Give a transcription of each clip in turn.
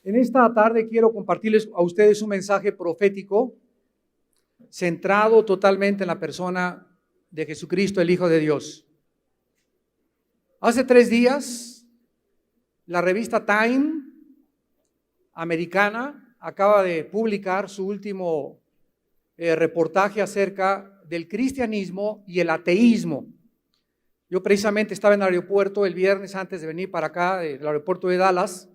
En esta tarde quiero compartirles a ustedes un mensaje profético centrado totalmente en la persona de Jesucristo, el Hijo de Dios. Hace 3 días, la revista Time americana acaba de publicar su último reportaje acerca del cristianismo y el ateísmo. Yo precisamente estaba en el aeropuerto el viernes antes de venir para acá, del aeropuerto de Dallas,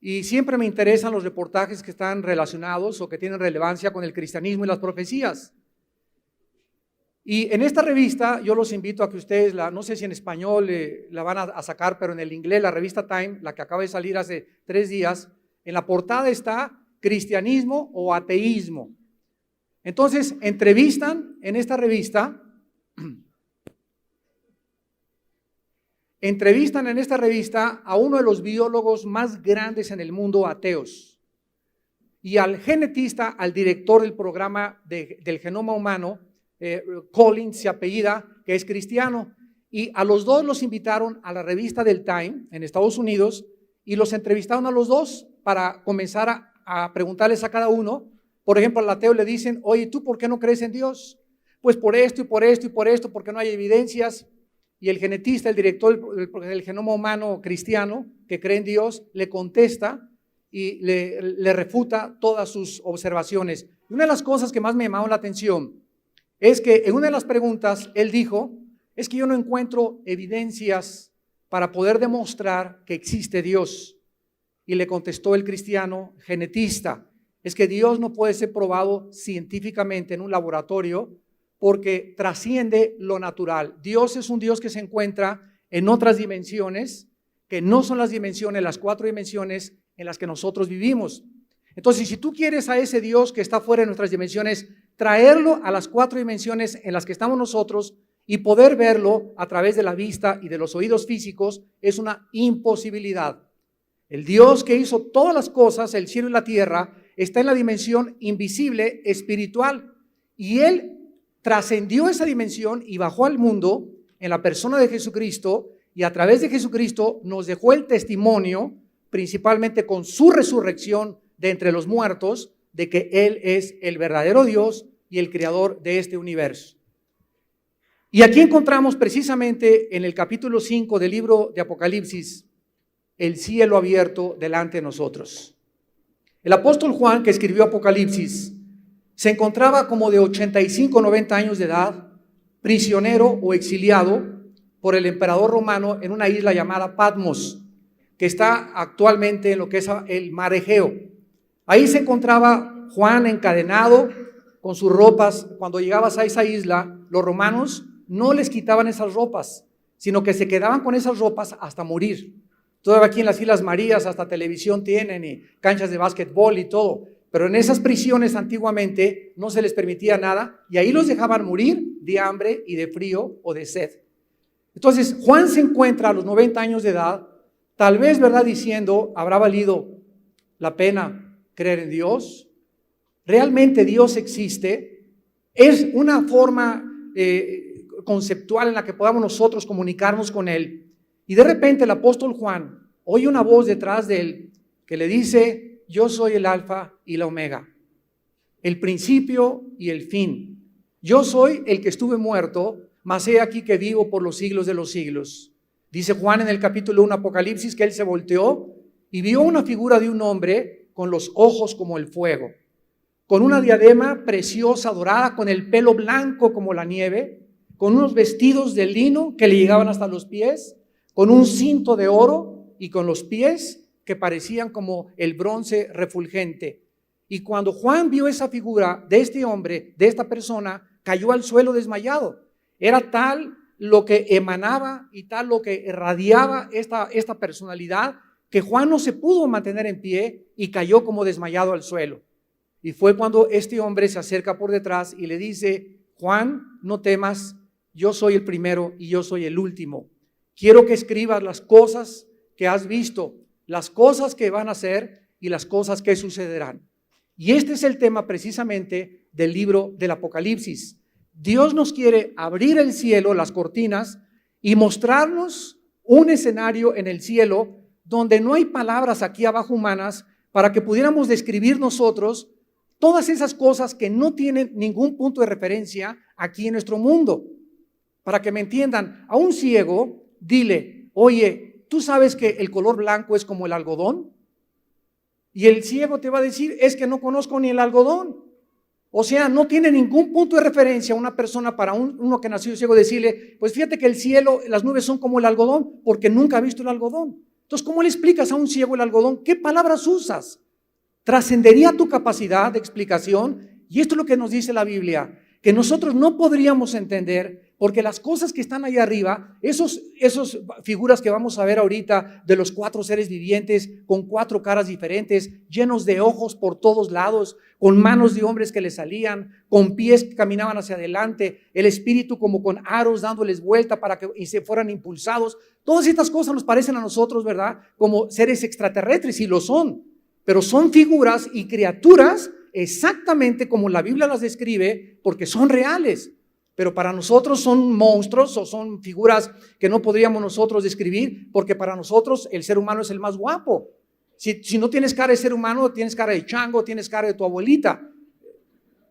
y siempre me interesan los reportajes que están relacionados o que tienen relevancia con el cristianismo y las profecías. Y en esta revista yo los invito a que ustedes, no sé si en español la van a sacar, pero en el inglés, la revista Time, la que acaba de salir hace 3 días, en la portada está cristianismo o ateísmo. Entonces entrevistan en esta revista a uno de los biólogos más grandes en el mundo ateos y al genetista, al director del programa del genoma humano, Collins se apellida, que es cristiano, y a los dos los invitaron a la revista del Time en Estados Unidos y los entrevistaron a los dos para comenzar a preguntarles a cada uno. Por ejemplo, al ateo le dicen: oye, ¿tú por qué no crees en Dios? Pues por esto y por esto y por esto, porque no hay evidencias. Y el genetista, el director del genoma humano cristiano, que cree en Dios, le contesta y le refuta todas sus observaciones. Y una de las cosas que más me llamó la atención es que en una de las preguntas él dijo: es que yo no encuentro evidencias para poder demostrar que existe Dios. Y le contestó el cristiano genetista: es que Dios no puede ser probado científicamente en un laboratorio, porque trasciende lo natural. Dios es un Dios que se encuentra en otras dimensiones, que no son las dimensiones, las 4 dimensiones en las que nosotros vivimos. Entonces, si tú quieres a ese Dios que está fuera de nuestras dimensiones, traerlo a las 4 dimensiones en las que estamos nosotros y poder verlo a través de la vista y de los oídos físicos, es una imposibilidad. El Dios que hizo todas las cosas, el cielo y la tierra, está en la dimensión invisible, espiritual, y Él trascendió esa dimensión y bajó al mundo en la persona de Jesucristo, y a través de Jesucristo nos dejó el testimonio, principalmente con su resurrección de entre los muertos, de que Él es el verdadero Dios y el creador de este universo. Y aquí encontramos precisamente en el capítulo 5 del libro de Apocalipsis el cielo abierto delante de nosotros. El apóstol Juan, que escribió Apocalipsis, se encontraba como de 85 o 90 años de edad, prisionero o exiliado por el emperador romano en una isla llamada Patmos, que está actualmente en lo que es el mar Egeo. Ahí se encontraba Juan encadenado con sus ropas. Cuando llegabas a esa isla, los romanos no les quitaban esas ropas, sino que se quedaban con esas ropas hasta morir. Todavía aquí en las Islas Marías hasta televisión tienen y canchas de básquetbol y todo. Pero en esas prisiones antiguamente no se les permitía nada y ahí los dejaban morir de hambre y de frío o de sed. Entonces Juan se encuentra a los 90 años de edad, tal vez, ¿verdad?, diciendo: ¿habrá valido la pena creer en Dios? ¿Realmente Dios existe? ¿Es una forma conceptual en la que podamos nosotros comunicarnos con Él? Y de repente el apóstol Juan oye una voz detrás de él que le dice: yo soy el alfa y la omega, el principio y el fin. Yo soy el que estuve muerto, mas he aquí que vivo por los siglos de los siglos. Dice Juan en el capítulo 1 Apocalipsis que él se volteó y vio una figura de un hombre con los ojos como el fuego, con una diadema preciosa dorada, con el pelo blanco como la nieve, con unos vestidos de lino que le llegaban hasta los pies, con un cinto de oro y con los pies que parecían como el bronce refulgente. Y cuando Juan vio esa figura de este hombre, de esta persona, cayó al suelo desmayado. Era tal lo que emanaba y tal lo que irradiaba esta personalidad, que Juan no se pudo mantener en pie y cayó como desmayado al suelo. Y fue cuando este hombre se acerca por detrás y le dice: Juan, no temas, yo soy el primero y yo soy el último. Quiero que escribas las cosas que has visto, las cosas que van a ser y las cosas que sucederán. Y este es el tema precisamente del libro del Apocalipsis. Dios nos quiere abrir el cielo, las cortinas, y mostrarnos un escenario en el cielo donde no hay palabras aquí abajo humanas para que pudiéramos describir nosotros todas esas cosas que no tienen ningún punto de referencia aquí en nuestro mundo. Para que me entiendan, a un ciego, dile, oye, ¿tú sabes que el color blanco es como el algodón? Y el ciego te va a decir, es que no conozco ni el algodón. O sea, no tiene ningún punto de referencia una persona para uno que nació ciego decirle, pues fíjate que el cielo, las nubes son como el algodón, porque nunca ha visto el algodón. Entonces, ¿cómo le explicas a un ciego el algodón? ¿Qué palabras usas? Trascendería tu capacidad de explicación, y esto es lo que nos dice la Biblia, que nosotros no podríamos entender, porque las cosas que están ahí arriba, esos figuras que vamos a ver ahorita de los 4 seres vivientes con 4 caras diferentes, llenos de ojos por todos lados, con manos de hombres que le salían, con pies que caminaban hacia adelante, el espíritu como con aros dándoles vuelta para que se fueran impulsados. Todas estas cosas nos parecen a nosotros, ¿verdad?, como seres extraterrestres, y lo son, pero son figuras y criaturas exactamente como la Biblia las describe, porque son reales. Pero para nosotros son monstruos o son figuras que no podríamos nosotros describir, porque para nosotros el ser humano es el más guapo. Si no tienes cara de ser humano, tienes cara de chango, tienes cara de tu abuelita.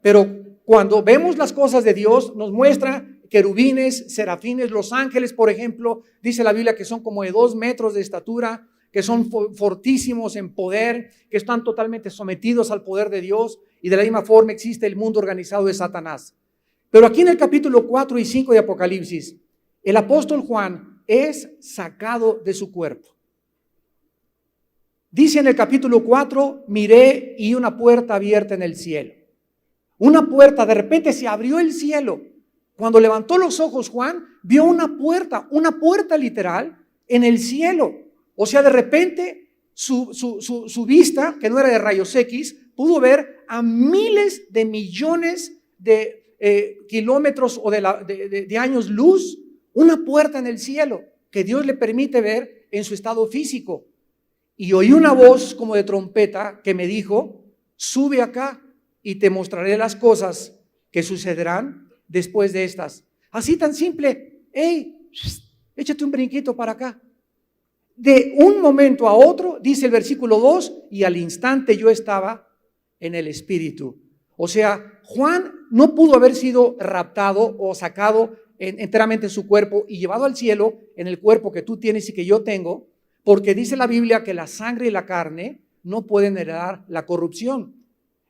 Pero cuando vemos las cosas de Dios, nos muestra querubines, serafines, los ángeles, por ejemplo, dice la Biblia que son como de 2 metros de estatura, que son fortísimos en poder, que están totalmente sometidos al poder de Dios, y de la misma forma existe el mundo organizado de Satanás. Pero aquí en el capítulo 4 y 5 de Apocalipsis, el apóstol Juan es sacado de su cuerpo. Dice en el capítulo 4, miré y una puerta abierta en el cielo. Una puerta, de repente se abrió el cielo. Cuando levantó los ojos Juan, vio una puerta literal en el cielo. O sea, de repente su vista, que no era de rayos X, pudo ver a miles de millones de kilómetros o de años luz, una puerta en el cielo que Dios le permite ver en su estado físico. Y oí una voz como de trompeta que me dijo, sube acá y te mostraré las cosas que sucederán después de estas. Así tan simple, hey, échate un brinquito para acá. De un momento a otro, dice el versículo 2, y al instante yo estaba en el Espíritu. O sea, Juan no pudo haber sido raptado o sacado enteramente en su cuerpo y llevado al cielo en el cuerpo que tú tienes y que yo tengo, porque dice la Biblia que la sangre y la carne no pueden heredar la corrupción.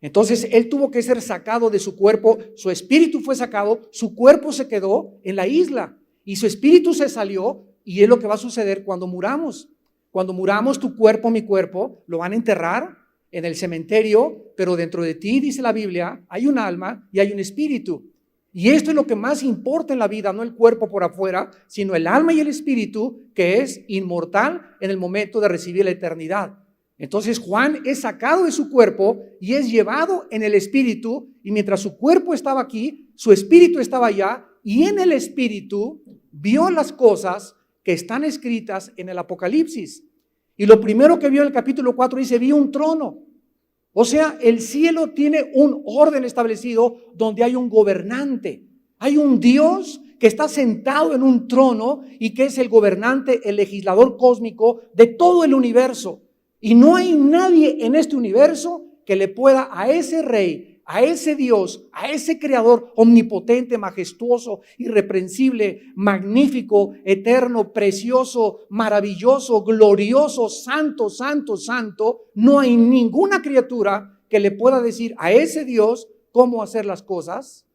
Entonces él tuvo que ser sacado de su cuerpo, su espíritu fue sacado, su cuerpo se quedó en la isla y su espíritu se salió, y es lo que va a suceder cuando muramos. Cuando muramos, tu cuerpo, mi cuerpo, lo van a enterrar en el cementerio, pero dentro de ti, dice la Biblia, hay un alma y hay un espíritu. Y esto es lo que más importa en la vida, no el cuerpo por afuera, sino el alma y el espíritu, que es inmortal en el momento de recibir la eternidad. Entonces Juan es sacado de su cuerpo y es llevado en el espíritu, y mientras su cuerpo estaba aquí, su espíritu estaba allá, y en el espíritu vio las cosas que están escritas en el Apocalipsis. Y lo primero que vio en el capítulo 4 dice, vi un trono. O sea, el cielo tiene un orden establecido donde hay un gobernante. Hay un Dios que está sentado en un trono y que es el gobernante, el legislador cósmico de todo el universo. Y no hay nadie en este universo que le pueda a ese rey, a ese Dios, a ese creador omnipotente, majestuoso, irreprensible, magnífico, eterno, precioso, maravilloso, glorioso, santo, santo, santo. No hay ninguna criatura que le pueda decir a ese Dios cómo hacer las cosas.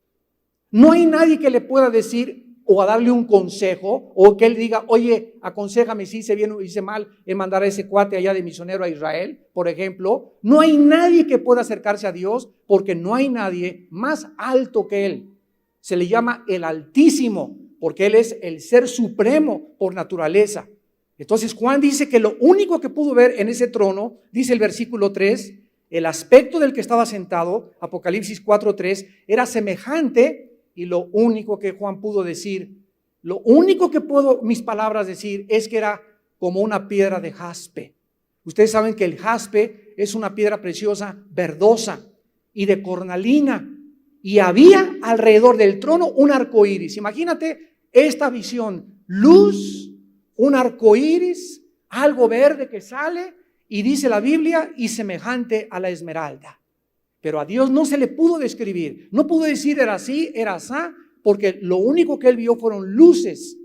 No hay nadie que le pueda decir o a darle un consejo, o que él diga, oye, aconséjame si hice bien o hice mal en mandar a ese cuate allá de misionero a Israel, por ejemplo. No hay nadie que pueda acercarse a Dios, porque no hay nadie más alto que él. Se le llama el Altísimo, porque él es el ser supremo por naturaleza. Entonces Juan dice que lo único que pudo ver en ese trono, dice el versículo 3, el aspecto del que estaba sentado, Apocalipsis 4:3, era semejante. Y lo único que Juan pudo decir, lo único que puedo mis palabras decir es que era como una piedra de jaspe. Ustedes saben que el jaspe es una piedra preciosa, verdosa y de cornalina. Y había alrededor del trono un arco iris. Imagínate esta visión, luz, un arco iris, algo verde que sale y dice la Biblia y semejante a la esmeralda. Pero a Dios no se le pudo describir, no pudo decir era así, era asá, porque lo único que él vio fueron luces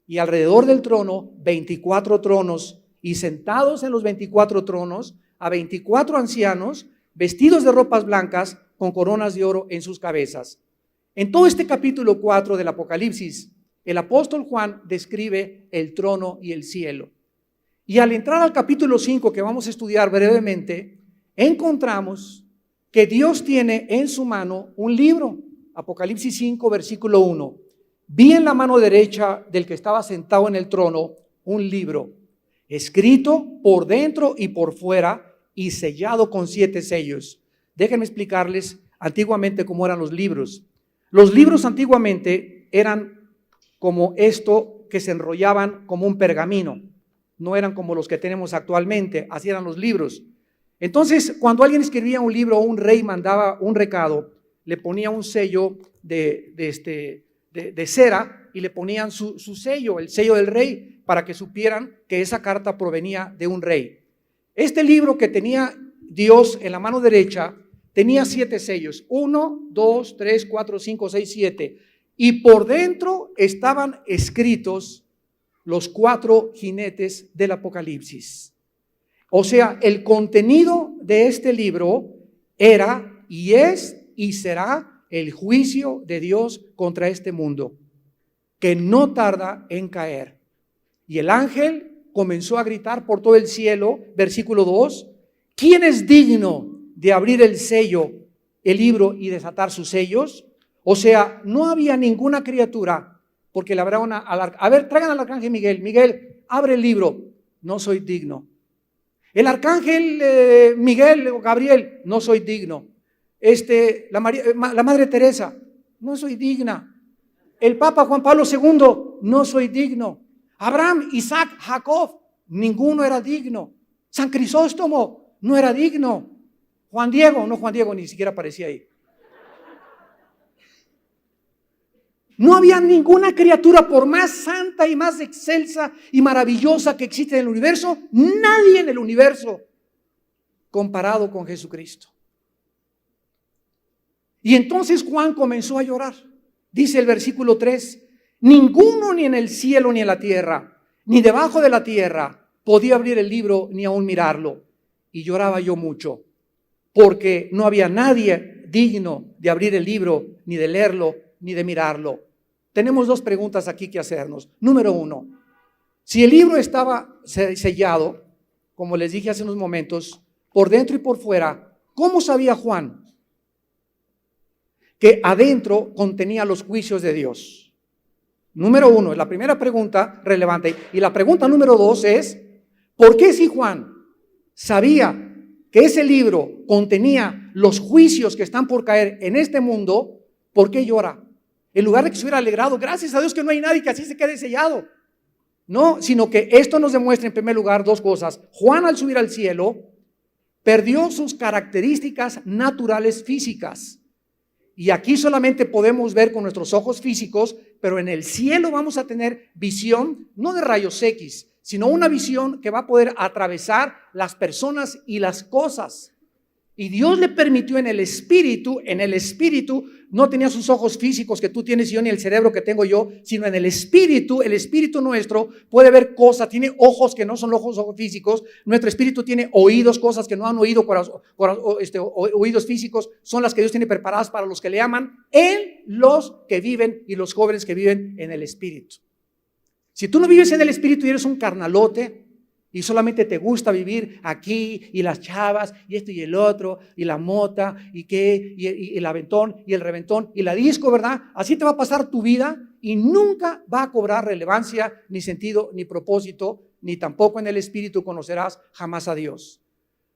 y alrededor del trono 24 tronos y sentados en los 24 tronos a 24 ancianos vestidos de ropas blancas con coronas de oro en sus cabezas. En todo este capítulo 4 del Apocalipsis, el apóstol Juan describe el trono y el cielo. Y al entrar al capítulo 5, que vamos a estudiar brevemente, encontramos que Dios tiene en su mano un libro. Apocalipsis 5, versículo 1. Vi en la mano derecha del que estaba sentado en el trono un libro, escrito por dentro y por fuera y sellado con 7 sellos. Déjenme explicarles antiguamente cómo eran los libros. Los libros antiguamente eran como esto, que se enrollaban como un pergamino. No eran como los que tenemos actualmente, así eran los libros. Entonces, cuando alguien escribía un libro o un rey mandaba un recado, le ponía un sello de cera y le ponían su sello, el sello del rey, para que supieran que esa carta provenía de un rey. Este libro que tenía Dios en la mano derecha tenía 7 sellos, 1, 2, 3, 4, 5, 6, 7. Y por dentro estaban escritos los 4 jinetes del Apocalipsis. O sea, el contenido de este libro era y es y será el juicio de Dios contra este mundo, que no tarda en caer. Y el ángel comenzó a gritar por todo el cielo, versículo 2, ¿quién es digno de abrir el sello, el libro y desatar sus sellos? O sea, no había ninguna criatura, porque le hablaron a ver, traigan al arcángel Miguel. Miguel, abre el libro. No soy digno. El arcángel Miguel o Gabriel, no soy digno. La Madre Teresa, no soy digna. El Papa Juan Pablo II, no soy digno. Abraham, Isaac, Jacob, ninguno era digno. San Crisóstomo no era digno. Juan Diego ni siquiera aparecía ahí. No había ninguna criatura, por más santa y más excelsa y maravillosa que existe en el universo, nadie en el universo comparado con Jesucristo. Y entonces Juan comenzó a llorar. Dice el versículo 3, ninguno ni en el cielo ni en la tierra, ni debajo de la tierra, podía abrir el libro ni aún mirarlo. Y lloraba yo mucho, porque no había nadie digno de abrir el libro, ni de leerlo, ni de mirarlo. Tenemos 2 preguntas aquí que hacernos. Número 1, si el libro estaba sellado, como les dije hace unos momentos, por dentro y por fuera, ¿cómo sabía Juan que adentro contenía los juicios de Dios? Número 1, es la primera pregunta relevante. Y la pregunta número 2 es, ¿por qué si Juan sabía que ese libro contenía los juicios que están por caer en este mundo, por qué llora? En lugar de que se hubiera alegrado, gracias a Dios que no hay nadie que así se quede sellado. No, sino que esto nos demuestra en primer lugar 2 cosas. Juan, al subir al cielo, perdió sus características naturales físicas. Y aquí solamente podemos ver con nuestros ojos físicos, pero en el cielo vamos a tener visión, no de rayos X, sino una visión que va a poder atravesar las personas y las cosas. Y Dios le permitió en el espíritu, no tenía sus ojos físicos que tú tienes yo ni el cerebro que tengo yo, sino en el espíritu nuestro puede ver cosas, tiene ojos que no son ojos físicos, nuestro espíritu tiene oídos, cosas que no han oído, oídos físicos, son las que Dios tiene preparadas para los que le aman, en los que viven y los jóvenes que viven en el espíritu. Si tú no vives en el espíritu y eres un carnalote, y solamente te gusta vivir aquí, y las chavas, y esto y el otro, y la mota, y el aventón, y el reventón, y la disco, ¿verdad? Así te va a pasar tu vida, y nunca va a cobrar relevancia, ni sentido, ni propósito, ni tampoco en el espíritu conocerás jamás a Dios.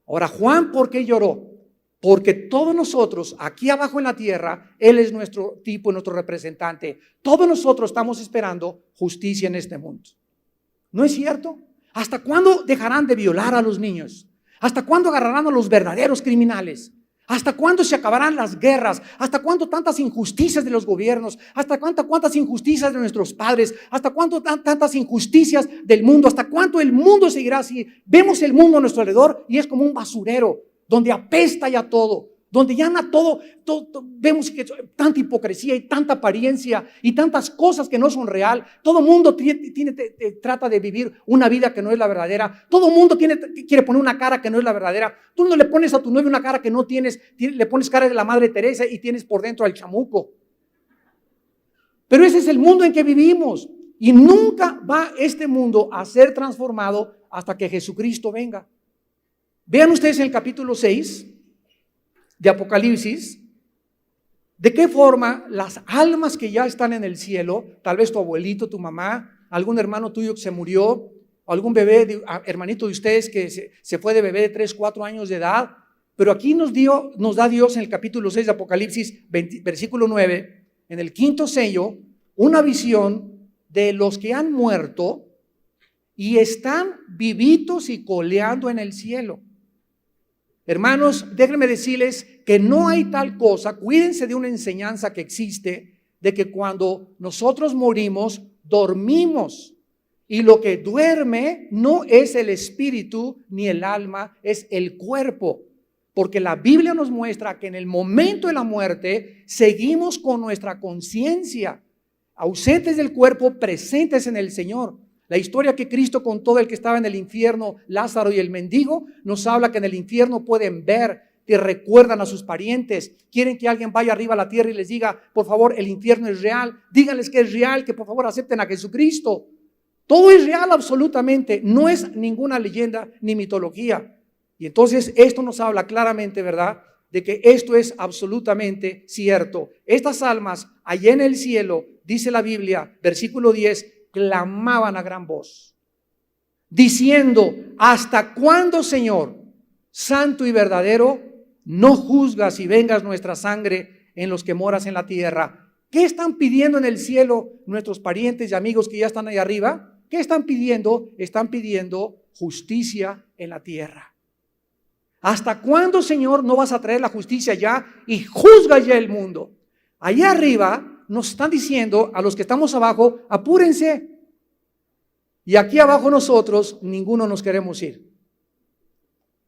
Ahora, Juan, ¿por qué lloró? Porque todos nosotros, aquí abajo en la tierra, Él es nuestro tipo, nuestro representante. Todos nosotros estamos esperando justicia en este mundo. ¿No es cierto? ¿Hasta cuándo dejarán de violar a los niños? ¿Hasta cuándo agarrarán a los verdaderos criminales? ¿Hasta cuándo se acabarán las guerras? ¿Hasta cuándo tantas injusticias de los gobiernos? ¿Hasta cuántas injusticias de nuestros padres? ¿Hasta cuánto tantas injusticias del mundo? ¿Hasta cuánto el mundo seguirá así? Vemos el mundo a nuestro alrededor y es como un basurero donde apesta ya todo, donde ya no todo, vemos que tanta hipocresía y tanta apariencia y tantas cosas que no son real. Todo el mundo trata de vivir una vida que no es la verdadera. Todo el mundo quiere poner una cara que no es la verdadera. Tú no le pones a tu novio una cara que no tienes, le pones cara de la Madre Teresa y tienes por dentro al chamuco. Pero ese es el mundo en que vivimos y nunca va este mundo a ser transformado hasta que Jesucristo venga. Vean ustedes en el capítulo 6 de Apocalipsis, de qué forma las almas que ya están en el cielo, tal vez tu abuelito, tu mamá, algún hermano tuyo que se murió, algún bebé, hermanito de ustedes que se fue de bebé de 3, 4 años de edad, pero aquí nos da Dios en el capítulo 6 de Apocalipsis, versículo 9, en el 5º sello, una visión de los que han muerto y están vivitos y coleando en el cielo. Hermanos, déjenme decirles que no hay tal cosa, cuídense de una enseñanza que existe, de que cuando nosotros morimos, dormimos. Y lo que duerme no es el espíritu ni el alma, es el cuerpo. Porque la Biblia nos muestra que en el momento de la muerte, seguimos con nuestra conciencia, ausentes del cuerpo, presentes en el Señor. La historia que Cristo contó del que estaba en el infierno, Lázaro y el mendigo, nos habla que en el infierno pueden ver, que recuerdan a sus parientes, quieren que alguien vaya arriba a la tierra y les diga, por favor, el infierno es real, díganles que es real, que por favor acepten a Jesucristo. Todo es real absolutamente, no es ninguna leyenda ni mitología. Y entonces esto nos habla claramente, ¿verdad?, de que esto es absolutamente cierto. Estas almas allá en el cielo, dice la Biblia, versículo 10, clamaban a gran voz, diciendo, ¿hasta cuándo, Señor, santo y verdadero, no juzgas y vengas nuestra sangre en los que moras en la tierra? ¿Qué están pidiendo en el cielo nuestros parientes y amigos que ya están ahí arriba? ¿Qué están pidiendo? Están pidiendo justicia en la tierra. ¿Hasta cuándo, Señor, no vas a traer la justicia ya y juzga ya el mundo? Allá arriba nos están diciendo a los que estamos abajo, apúrense. Y aquí abajo nosotros, ninguno nos queremos ir.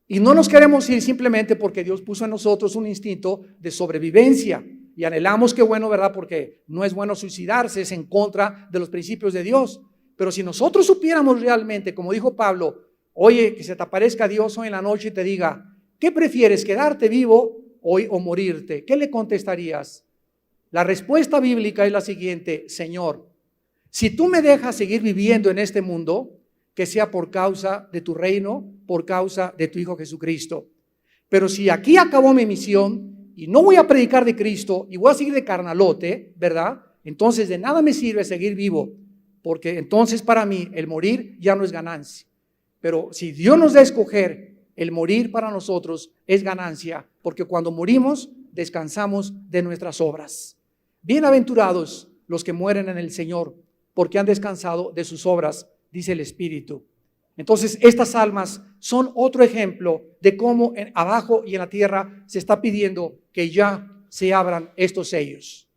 Y no nos queremos ir simplemente porque Dios puso en nosotros un instinto de sobrevivencia. Y anhelamos que bueno, ¿verdad? Porque no es bueno suicidarse, es en contra de los principios de Dios. Pero si nosotros supiéramos realmente, como dijo Pablo, oye, que se te aparezca Dios hoy en la noche y te diga, ¿qué prefieres, quedarte vivo hoy o morirte? ¿Qué le contestarías? La respuesta bíblica es la siguiente: Señor, si tú me dejas seguir viviendo en este mundo, que sea por causa de tu reino, por causa de tu Hijo Jesucristo. Pero si aquí acabó mi misión y no voy a predicar de Cristo y voy a seguir de carnalote, ¿verdad? Entonces de nada me sirve seguir vivo, porque entonces para mí el morir ya no es ganancia. Pero si Dios nos da a escoger, el morir para nosotros es ganancia, porque cuando morimos descansamos de nuestras obras. Bienaventurados los que mueren en el Señor, porque han descansado de sus obras, dice el Espíritu. Entonces estas almas son otro ejemplo de cómo abajo y en la tierra se está pidiendo que ya se abran estos sellos.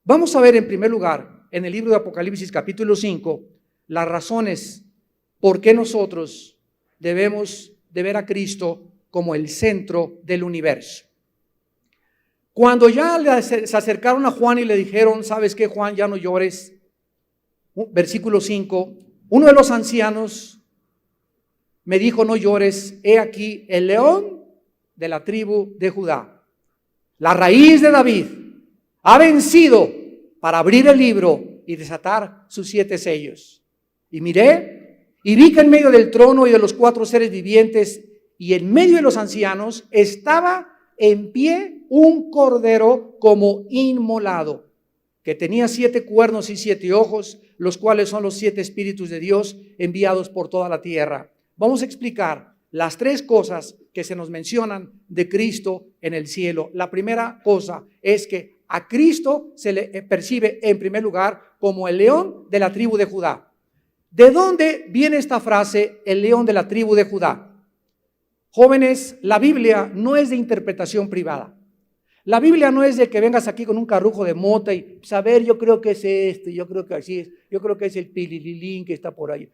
Vamos a ver en primer lugar en el libro de Apocalipsis capítulo 5 las razones por qué nosotros debemos de ver a Cristo como el centro del universo. Cuando ya se acercaron a Juan y le dijeron, ¿sabes qué, Juan? Ya no llores. Versículo 5, uno de los ancianos me dijo, no llores, he aquí el león de la tribu de Judá, la raíz de David, ha vencido para abrir el libro y desatar sus 7 sellos. Y miré y vi que en medio del trono y de los 4 seres vivientes y en medio de los ancianos estaba en pie un cordero como inmolado, que tenía 7 cuernos y 7 ojos, los cuales son los 7 espíritus de Dios enviados por toda la tierra. Vamos a explicar las 3 cosas que se nos mencionan de Cristo en el cielo. La primera cosa es que a Cristo se le percibe en primer lugar como el león de la tribu de Judá. ¿De dónde viene esta frase, el león de la tribu de Judá? Jóvenes, la Biblia no es de interpretación privada. La Biblia no es de que vengas aquí con un carrujo de mota y saber, yo creo que es esto, yo creo que así es, yo creo que es el pilililín que está por ahí.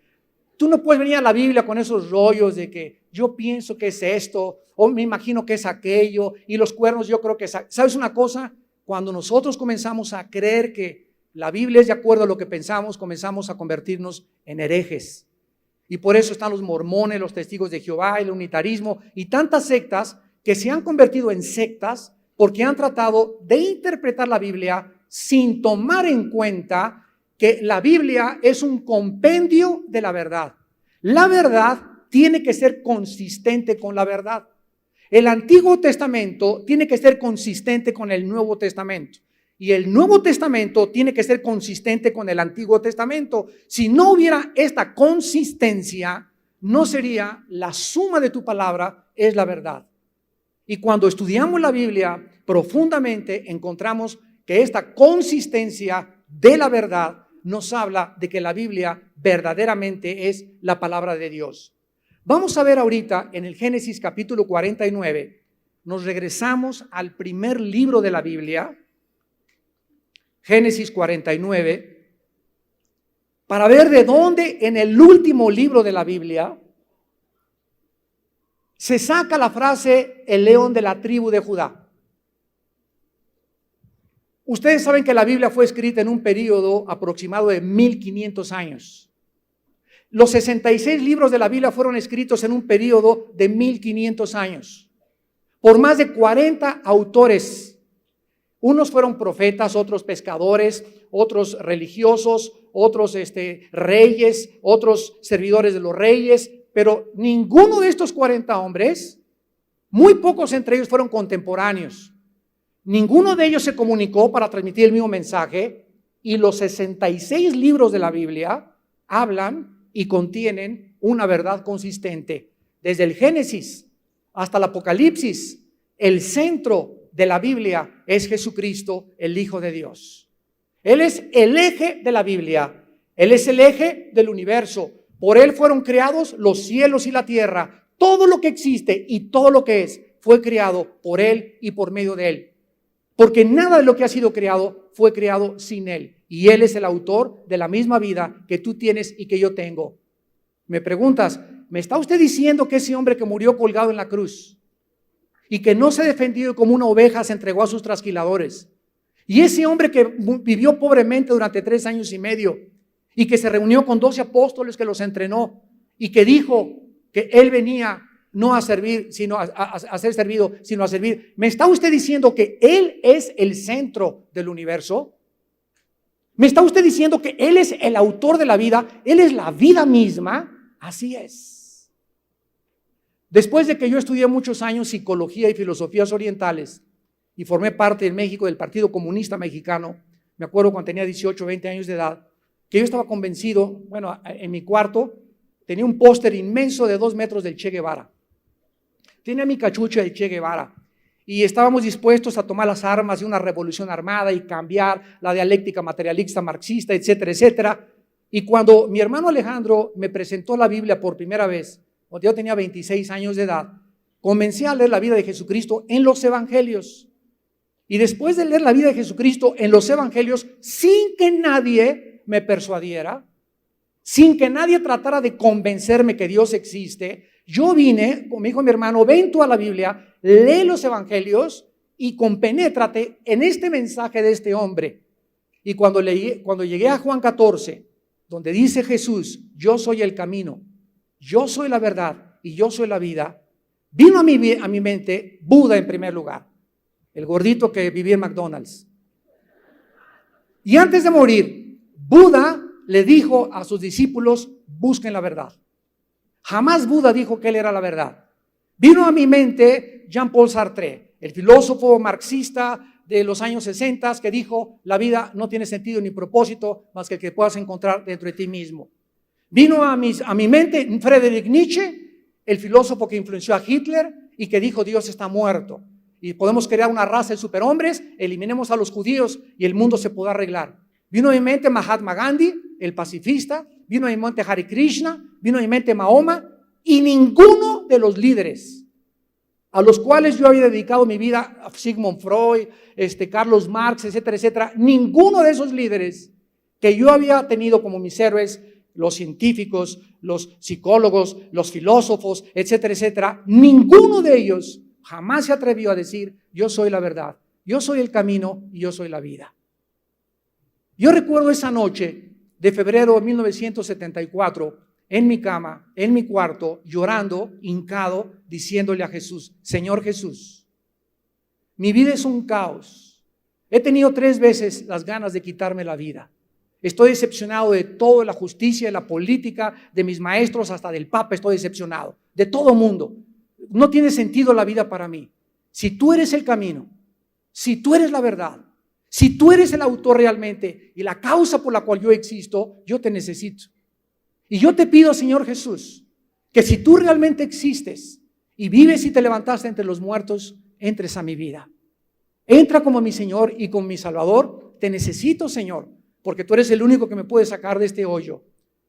Tú no puedes venir a la Biblia con esos rollos de que yo pienso que es esto, o me imagino que es aquello, y los cuernos yo creo que es... ¿Sabes una cosa? Cuando nosotros comenzamos a creer que la Biblia es de acuerdo a lo que pensamos, comenzamos a convertirnos en herejes. Y por eso están los mormones, los testigos de Jehová, el unitarismo y tantas sectas que se han convertido en sectas porque han tratado de interpretar la Biblia sin tomar en cuenta que la Biblia es un compendio de la verdad. La verdad tiene que ser consistente con la verdad. El Antiguo Testamento tiene que ser consistente con el Nuevo Testamento. Y el Nuevo Testamento tiene que ser consistente con el Antiguo Testamento. Si no hubiera esta consistencia, no sería la suma de tu palabra, es la verdad. Y cuando estudiamos la Biblia profundamente, encontramos que esta consistencia de la verdad nos habla de que la Biblia verdaderamente es la palabra de Dios. Vamos a ver ahorita en el Génesis capítulo 49, nos regresamos al primer libro de la Biblia, Génesis 49, para ver de dónde en el último libro de la Biblia se saca la frase el león de la tribu de Judá. Ustedes saben que la Biblia fue escrita en un periodo aproximado de 1500 años. Los 66 libros de la Biblia fueron escritos en un periodo de 1500 años por más de 40 autores. Unos fueron profetas, otros pescadores, otros religiosos, otros reyes, otros servidores de los reyes, pero ninguno de estos 40 hombres, muy pocos entre ellos fueron contemporáneos. Ninguno de ellos se comunicó para transmitir el mismo mensaje, y los 66 libros de la Biblia hablan y contienen una verdad consistente. Desde el Génesis hasta el Apocalipsis, el centro de la Biblia es Jesucristo, el Hijo de Dios. Él es el eje de la Biblia, Él es el eje del universo. Por Él fueron creados los cielos y la tierra. Todo lo que existe y todo lo que es fue creado por Él y por medio de Él. Porque nada de lo que ha sido creado fue creado sin Él. Y Él es el autor de la misma vida que tú tienes y que yo tengo. Me preguntas, ¿me está usted diciendo que ese hombre que murió colgado en la cruz y que no se defendió como una oveja se entregó a sus trasquiladores, y ese hombre que vivió pobremente durante 3 años y medio y que se reunió con 12 apóstoles que los entrenó y que dijo que Él venía no a servir, sino a ser servido, sino a servir? ¿Me está usted diciendo que Él es el centro del universo? ¿Me está usted diciendo que Él es el autor de la vida? Él es la vida misma. Así es. Después de que yo estudié muchos años psicología y filosofías orientales y formé parte en México del Partido Comunista Mexicano, me acuerdo cuando tenía 18 o 20 años de edad, que yo estaba convencido, bueno, en mi cuarto tenía un póster inmenso de 2 metros del Che Guevara. Tenía mi cachucha del Che Guevara y estábamos dispuestos a tomar las armas de una revolución armada y cambiar la dialéctica materialista marxista, etcétera, etcétera. Y cuando mi hermano Alejandro me presentó la Biblia por primera vez, cuando yo tenía 26 años de edad, comencé a leer la vida de Jesucristo en los evangelios. Y después de leer la vida de Jesucristo en los evangelios, sin que nadie me persuadiera, sin que nadie tratara de convencerme que Dios existe, yo vine, como dijo mi hermano, ven tú a la Biblia, lee los evangelios y compenétrate en este mensaje de este hombre. Y cuando llegué a Juan 14, donde dice Jesús, yo soy el camino, yo soy la verdad y yo soy la vida, vino a mi mente Buda en primer lugar, el gordito que vivía en McDonald's. Y antes de morir, Buda le dijo a sus discípulos, busquen la verdad. Jamás Buda dijo que él era la verdad. Vino a mi mente Jean-Paul Sartre, el filósofo marxista de los años 60, que dijo, la vida no tiene sentido ni propósito más que el que puedas encontrar dentro de ti mismo. Vino a mi mente Friedrich Nietzsche, el filósofo que influenció a Hitler y que dijo, Dios está muerto y podemos crear una raza de superhombres, eliminemos a los judíos y el mundo se podrá arreglar. Vino a mi mente Mahatma Gandhi, el pacifista, vino a mi mente Hare Krishna, vino a mi mente Mahoma, y ninguno de los líderes a los cuales yo había dedicado mi vida, a Sigmund Freud, Carlos Marx, etcétera, etcétera. Ninguno de esos líderes que yo había tenido como mis héroes, los científicos, los psicólogos, los filósofos, etcétera, etcétera, ninguno de ellos jamás se atrevió a decir: yo soy la verdad, yo soy el camino y yo soy la vida. Yo recuerdo esa noche de febrero de 1974, en mi cama, en mi cuarto, llorando, hincado, diciéndole a Jesús: Señor Jesús, mi vida es un caos. He tenido 3 veces las ganas de quitarme la vida. Estoy decepcionado de toda la justicia, de la política, de mis maestros, hasta del Papa estoy decepcionado, de todo mundo. No tiene sentido la vida para mí. Si tú eres el camino, si tú eres la verdad, si tú eres el autor realmente y la causa por la cual yo existo, yo te necesito. Y yo te pido, Señor Jesús, que si tú realmente existes y vives y te levantaste entre los muertos, entres a mi vida. Entra como mi Señor y como mi Salvador. Te necesito, Señor, porque tú eres el único que me puede sacar de este hoyo,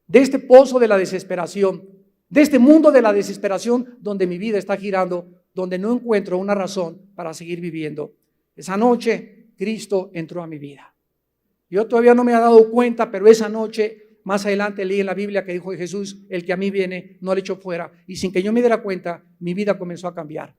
de este pozo de la desesperación, de este mundo de la desesperación donde mi vida está girando, donde no encuentro una razón para seguir viviendo. Esa noche Cristo entró a mi vida. Yo todavía no me he dado cuenta, pero esa noche, más adelante leí en la Biblia que dijo Jesús: el que a mí viene, no le echo fuera. Y sin que yo me diera cuenta, mi vida comenzó a cambiar.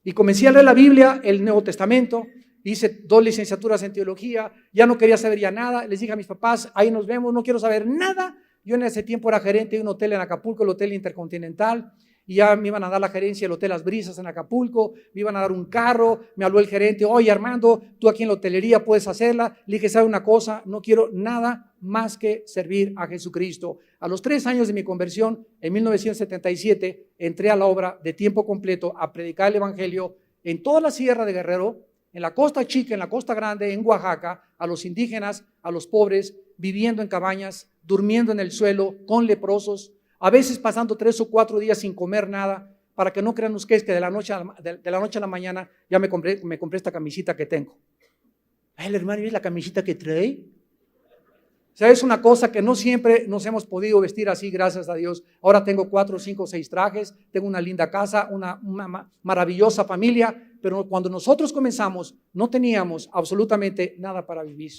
Y comencé a leer la Biblia, el Nuevo Testamento. Hice 2 licenciaturas en teología, ya no quería saber ya nada. Les dije a mis papás: ahí nos vemos, no quiero saber nada. Yo en ese tiempo era gerente de un hotel en Acapulco, el Hotel Intercontinental, y ya me iban a dar la gerencia del Hotel Las Brisas en Acapulco, me iban a dar un carro. Me habló el gerente: oye Armando, tú aquí en la hotelería puedes hacerla. Le dije: ¿sabe una cosa? No quiero nada más que servir a Jesucristo. A los 3 años de mi conversión, en 1977, entré a la obra de tiempo completo a predicar el evangelio en toda la Sierra de Guerrero, en la Costa Chica, en la Costa Grande, en Oaxaca, a los indígenas, a los pobres, viviendo en cabañas, durmiendo en el suelo, con leprosos, a veces pasando 3 o 4 días sin comer nada, para que no crean ustedes que de la noche a la mañana ya me compré esta camisita que tengo. El hermano, ¿ves la camisita que trae? O sea, es una cosa que no siempre nos hemos podido vestir así, gracias a Dios. Ahora tengo 4, 5, 6 trajes, tengo una linda casa, una maravillosa familia, pero cuando nosotros comenzamos no teníamos absolutamente nada para vivir.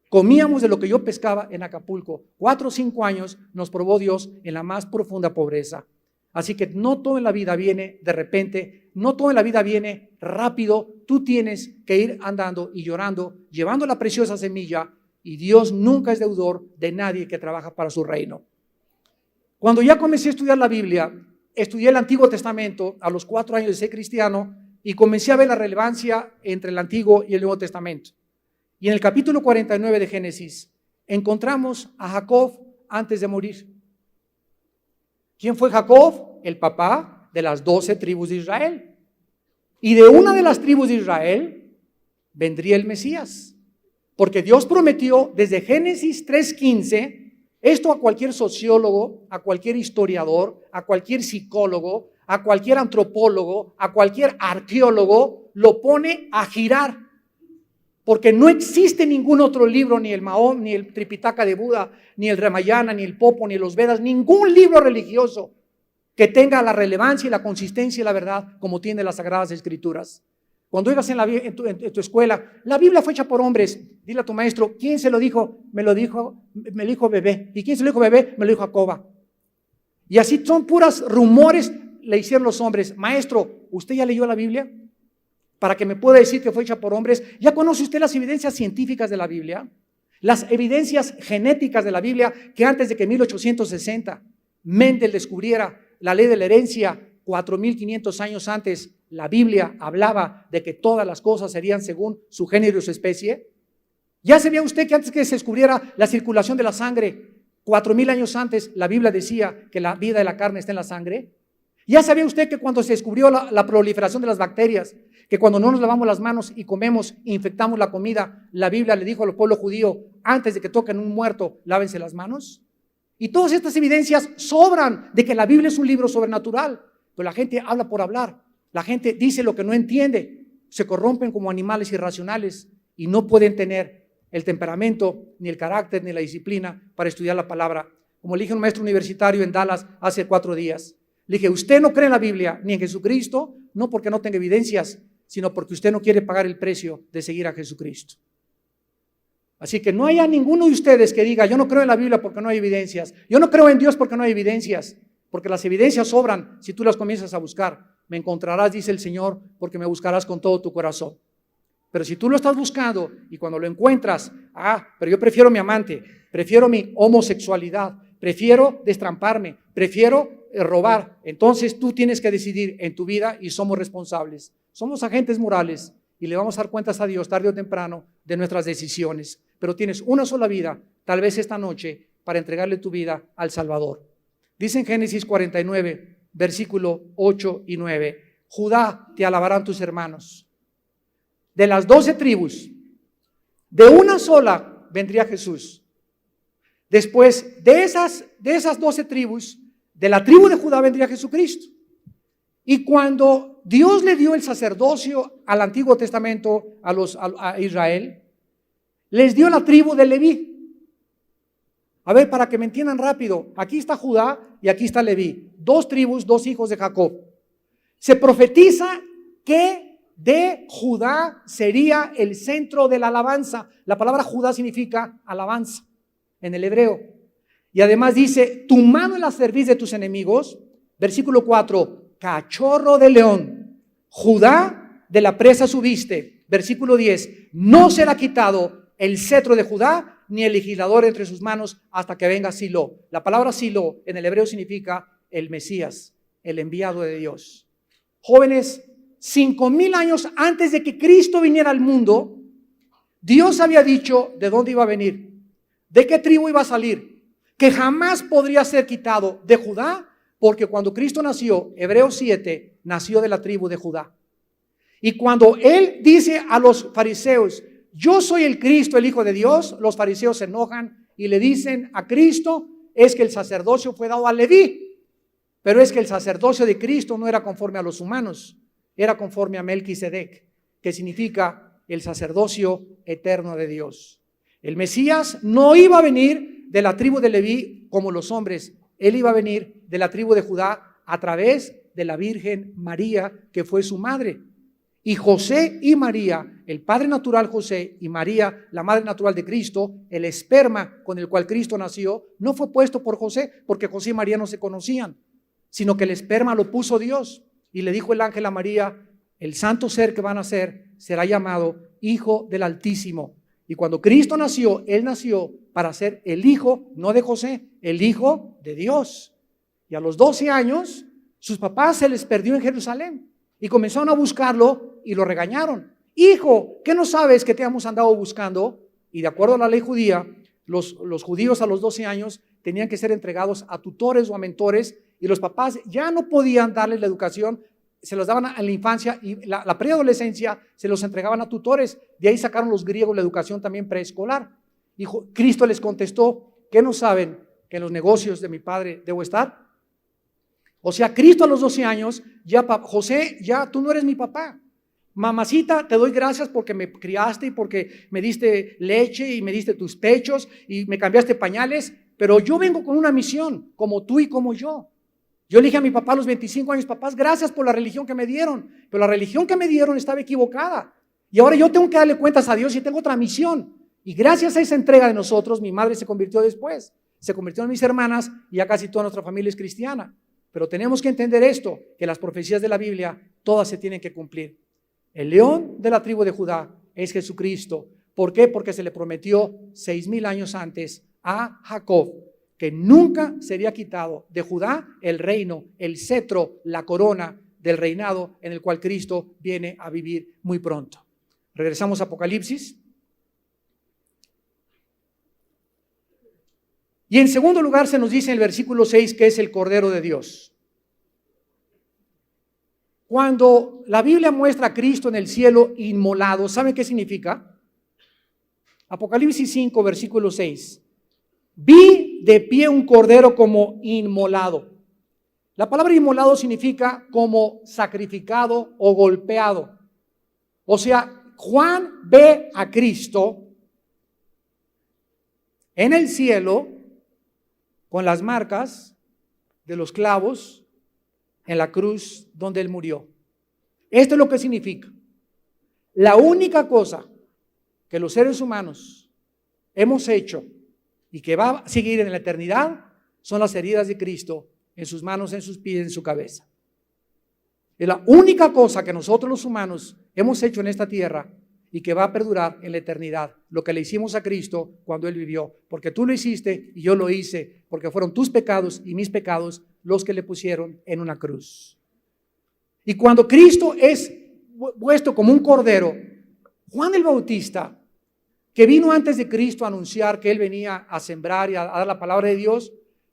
Comíamos de lo que yo pescaba en Acapulco. 4 o 5 años nos probó Dios en la más profunda pobreza. Así que no todo en la vida viene de repente, no todo en la vida viene rápido. Tú tienes que ir andando y llorando, llevando la preciosa semilla. Y Dios nunca es deudor de nadie que trabaja para su reino. Cuando ya comencé a estudiar la Biblia, estudié el Antiguo Testamento a los 4 años de ser cristiano y comencé a ver la relevancia entre el Antiguo y el Nuevo Testamento. Y en el capítulo 49 de Génesis encontramos a Jacob antes de morir. ¿Quién fue Jacob? El papá de las 12 tribus de Israel. Y de una de las tribus de Israel vendría el Mesías. Porque Dios prometió desde Génesis 3:15, esto a cualquier sociólogo, a cualquier historiador, a cualquier psicólogo, a cualquier antropólogo, a cualquier arqueólogo, lo pone a girar. Porque no existe ningún otro libro, ni el Mahón, ni el Tripitaka de Buda, ni el Ramayana, ni el Popo, ni los Vedas, ningún libro religioso que tenga la relevancia y la consistencia y la verdad como tiene las Sagradas Escrituras. Cuando ibas en tu escuela, la Biblia fue hecha por hombres. Dile a tu maestro: ¿quién se lo dijo? Me lo dijo Bebé. ¿Y quién se lo dijo Bebé? Me lo dijo Jacoba. Y así son puras rumores, le hicieron los hombres. Maestro, ¿usted ya leyó la Biblia? Para que me pueda decir que fue hecha por hombres. ¿Ya conoce usted las evidencias científicas de la Biblia? Las evidencias genéticas de la Biblia, que antes de que 1860 Mendel descubriera la ley de la herencia, 4,500 años antes, la Biblia hablaba de que todas las cosas serían según su género y su especie. ¿Ya sabía usted que antes que se descubriera la circulación de la sangre, 4,000 años antes, la Biblia decía que la vida de la carne está en la sangre? ¿Ya sabía usted que cuando se descubrió la proliferación de las bacterias, que cuando no nos lavamos las manos y comemos, infectamos la comida, la Biblia le dijo al pueblo judío: antes de que toquen un muerto, lávense las manos? Y todas estas evidencias sobran de que la Biblia es un libro sobrenatural. Pero la gente habla por hablar, la gente dice lo que no entiende, se corrompen como animales irracionales y no pueden tener el temperamento, ni el carácter, ni la disciplina para estudiar la palabra. Como le dije a un maestro universitario en Dallas hace 4 días, le dije: usted no cree en la Biblia ni en Jesucristo, no porque no tenga evidencias, sino porque usted no quiere pagar el precio de seguir a Jesucristo. Así que no haya ninguno de ustedes que diga, yo no creo en la Biblia porque no hay evidencias, yo no creo en Dios porque no hay evidencias, porque las evidencias sobran si tú las comienzas a buscar. Me encontrarás, dice el Señor, porque me buscarás con todo tu corazón. Pero si tú lo estás buscando y cuando lo encuentras, pero yo prefiero mi amante, prefiero mi homosexualidad, prefiero destramparme, prefiero robar, entonces tú tienes que decidir en tu vida y somos responsables. Somos agentes morales y le vamos a dar cuentas a Dios tarde o temprano de nuestras decisiones. Pero tienes una sola vida, tal vez esta noche, para entregarle tu vida al Salvador. Dice en Génesis 49, versículo 8 y 9, Judá, te alabarán tus hermanos. De las 12 tribus, de una sola vendría Jesús. Después de esas 12 tribus, de la tribu de Judá vendría Jesucristo. Y cuando Dios le dio el sacerdocio al Antiguo Testamento a Israel, les dio la tribu de Leví. A ver, para que me entiendan rápido, aquí está Judá y aquí está Leví. 2 tribus, 2 hijos de Jacob. Se profetiza que de Judá sería el centro de la alabanza. La palabra Judá significa alabanza en el hebreo. Y además dice, tu mano en la cerviz de tus enemigos. Versículo 4, cachorro de león. Judá, de la presa subiste. Versículo 10, no será quitado el cetro de Judá, ni el legislador entre sus manos hasta que venga Silo. La palabra Silo en el hebreo significa el Mesías, el enviado de Dios. Jóvenes, 5,000 años antes de que Cristo viniera al mundo, Dios había dicho de dónde iba a venir, de qué tribu iba a salir, que jamás podría ser quitado de Judá, porque cuando Cristo nació, Hebreos 7, nació de la tribu de Judá. Y cuando Él dice a los fariseos, yo soy el Cristo, el Hijo de Dios, los fariseos se enojan y le dicen a Cristo, es que el sacerdocio fue dado a Leví, pero es que el sacerdocio de Cristo no era conforme a los humanos, era conforme a Melquisedec, que significa el sacerdocio eterno de Dios. El Mesías no iba a venir de la tribu de Leví como los hombres, Él iba a venir de la tribu de Judá a través de la Virgen María, que fue su madre. Y José y María, el padre natural José y María, la madre natural de Cristo, el esperma con el cual Cristo nació, no fue puesto por José, porque José y María no se conocían, sino que el esperma lo puso Dios. Y le dijo el ángel a María, el santo ser que va a nacer será llamado Hijo del Altísimo. Y cuando Cristo nació, Él nació para ser el hijo, no de José, el hijo de Dios. Y a los 12 años, sus papás se les perdió en Jerusalén. Y comenzaron a buscarlo y lo regañaron. Hijo, ¿qué no sabes que te hemos andado buscando? Y de acuerdo a la ley judía, los judíos a los 12 años tenían que ser entregados a tutores o a mentores, y los papás ya no podían darles la educación, se los daban a la infancia, y la preadolescencia se los entregaban a tutores. De ahí sacaron los griegos la educación también preescolar. Y Cristo les contestó, ¿qué no saben que en los negocios de mi padre debo estar? O sea, Cristo a los 12 años, José, ya tú no eres mi papá. Mamacita, te doy gracias porque me criaste y porque me diste leche y me diste tus pechos y me cambiaste pañales, pero yo vengo con una misión, como tú y como yo. Yo le dije a mi papá a los 25 años, papás, gracias por la religión que me dieron, pero la religión que me dieron estaba equivocada. Y ahora yo tengo que darle cuentas a Dios y tengo otra misión. Y gracias a esa entrega de nosotros, mi madre se convirtió después, se convirtió en mis hermanas y ya casi toda nuestra familia es cristiana. Pero tenemos que entender esto, que las profecías de la Biblia, todas se tienen que cumplir. El león de la tribu de Judá es Jesucristo. ¿Por qué? Porque se le prometió 6,000 años antes a Jacob que nunca sería quitado de Judá el reino, el cetro, la corona del reinado en el cual Cristo viene a vivir muy pronto. Regresamos a Apocalipsis. Y en segundo lugar se nos dice en el versículo 6 que es el Cordero de Dios. Cuando la Biblia muestra a Cristo en el cielo inmolado, ¿saben qué significa? Apocalipsis 5, versículo 6. Vi de pie un cordero como inmolado. La palabra inmolado significa como sacrificado o golpeado. O sea, Juan ve a Cristo en el cielo con las marcas de los clavos en la cruz donde Él murió. Esto es lo que significa. La única cosa que los seres humanos hemos hecho y que va a seguir en la eternidad son las heridas de Cristo en sus manos, en sus pies, en su cabeza. Es la única cosa que nosotros los humanos hemos hecho en esta tierra y que va a perdurar en la eternidad. Lo que le hicimos a Cristo cuando Él vivió. Porque tú lo hiciste y yo lo hice. Porque fueron tus pecados y mis pecados los que le pusieron en una cruz. Y cuando Cristo es puesto como un cordero, Juan el Bautista, que vino antes de Cristo a anunciar que Él venía a sembrar y a dar la palabra de Dios,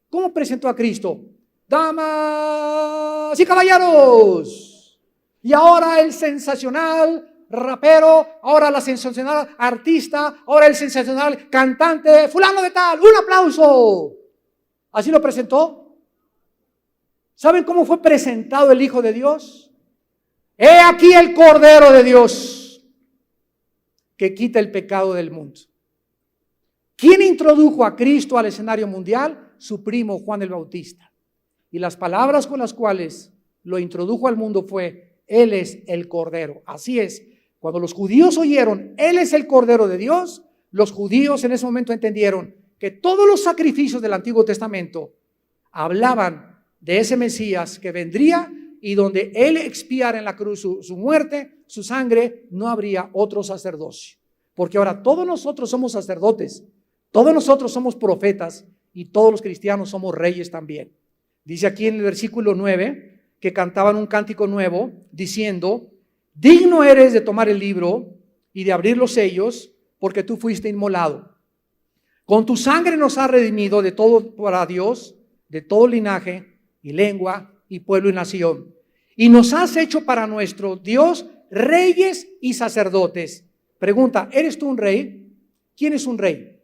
¿cómo presentó a Cristo? Damas y caballeros. Y ahora el sensacional rapero, ahora la sensacional artista, ahora el sensacional cantante, fulano de tal, un aplauso. Así lo presentó. ¿Saben cómo fue presentado el Hijo de Dios? He aquí el Cordero de Dios que quita el pecado del mundo. ¿Quién introdujo a Cristo al escenario mundial? Su primo Juan el Bautista. Y las palabras con las cuales lo introdujo al mundo fue: Él es el Cordero. Así es. Cuando los judíos oyeron, Él es el Cordero de Dios, los judíos en ese momento entendieron que todos los sacrificios del Antiguo Testamento hablaban de ese Mesías que vendría y donde Él expiara en la cruz su muerte, su sangre, no habría otro sacerdocio. Porque ahora todos nosotros somos sacerdotes, todos nosotros somos profetas y todos los cristianos somos reyes también. Dice aquí en el versículo 9 que cantaban un cántico nuevo diciendo: digno eres de tomar el libro y de abrir los sellos, porque tú fuiste inmolado. Con tu sangre nos has redimido de todo para Dios, de todo linaje y lengua y pueblo y nación. Y nos has hecho para nuestro Dios reyes y sacerdotes. Pregunta: ¿eres tú un rey? ¿Quién es un rey?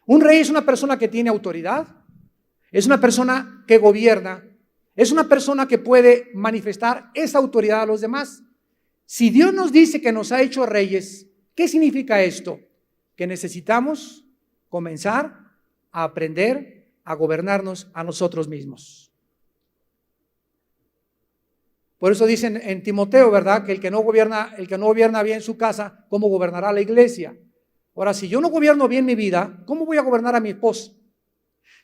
Un rey es una persona que tiene autoridad, es una persona que gobierna, es una persona que puede manifestar esa autoridad a los demás. Si Dios nos dice que nos ha hecho reyes, ¿qué significa esto? Que necesitamos comenzar a aprender a gobernarnos a nosotros mismos. Por eso dicen en Timoteo, ¿verdad? Que el que no gobierna bien su casa, ¿cómo gobernará la iglesia? Ahora, si yo no gobierno bien mi vida, ¿cómo voy a gobernar a mi esposa?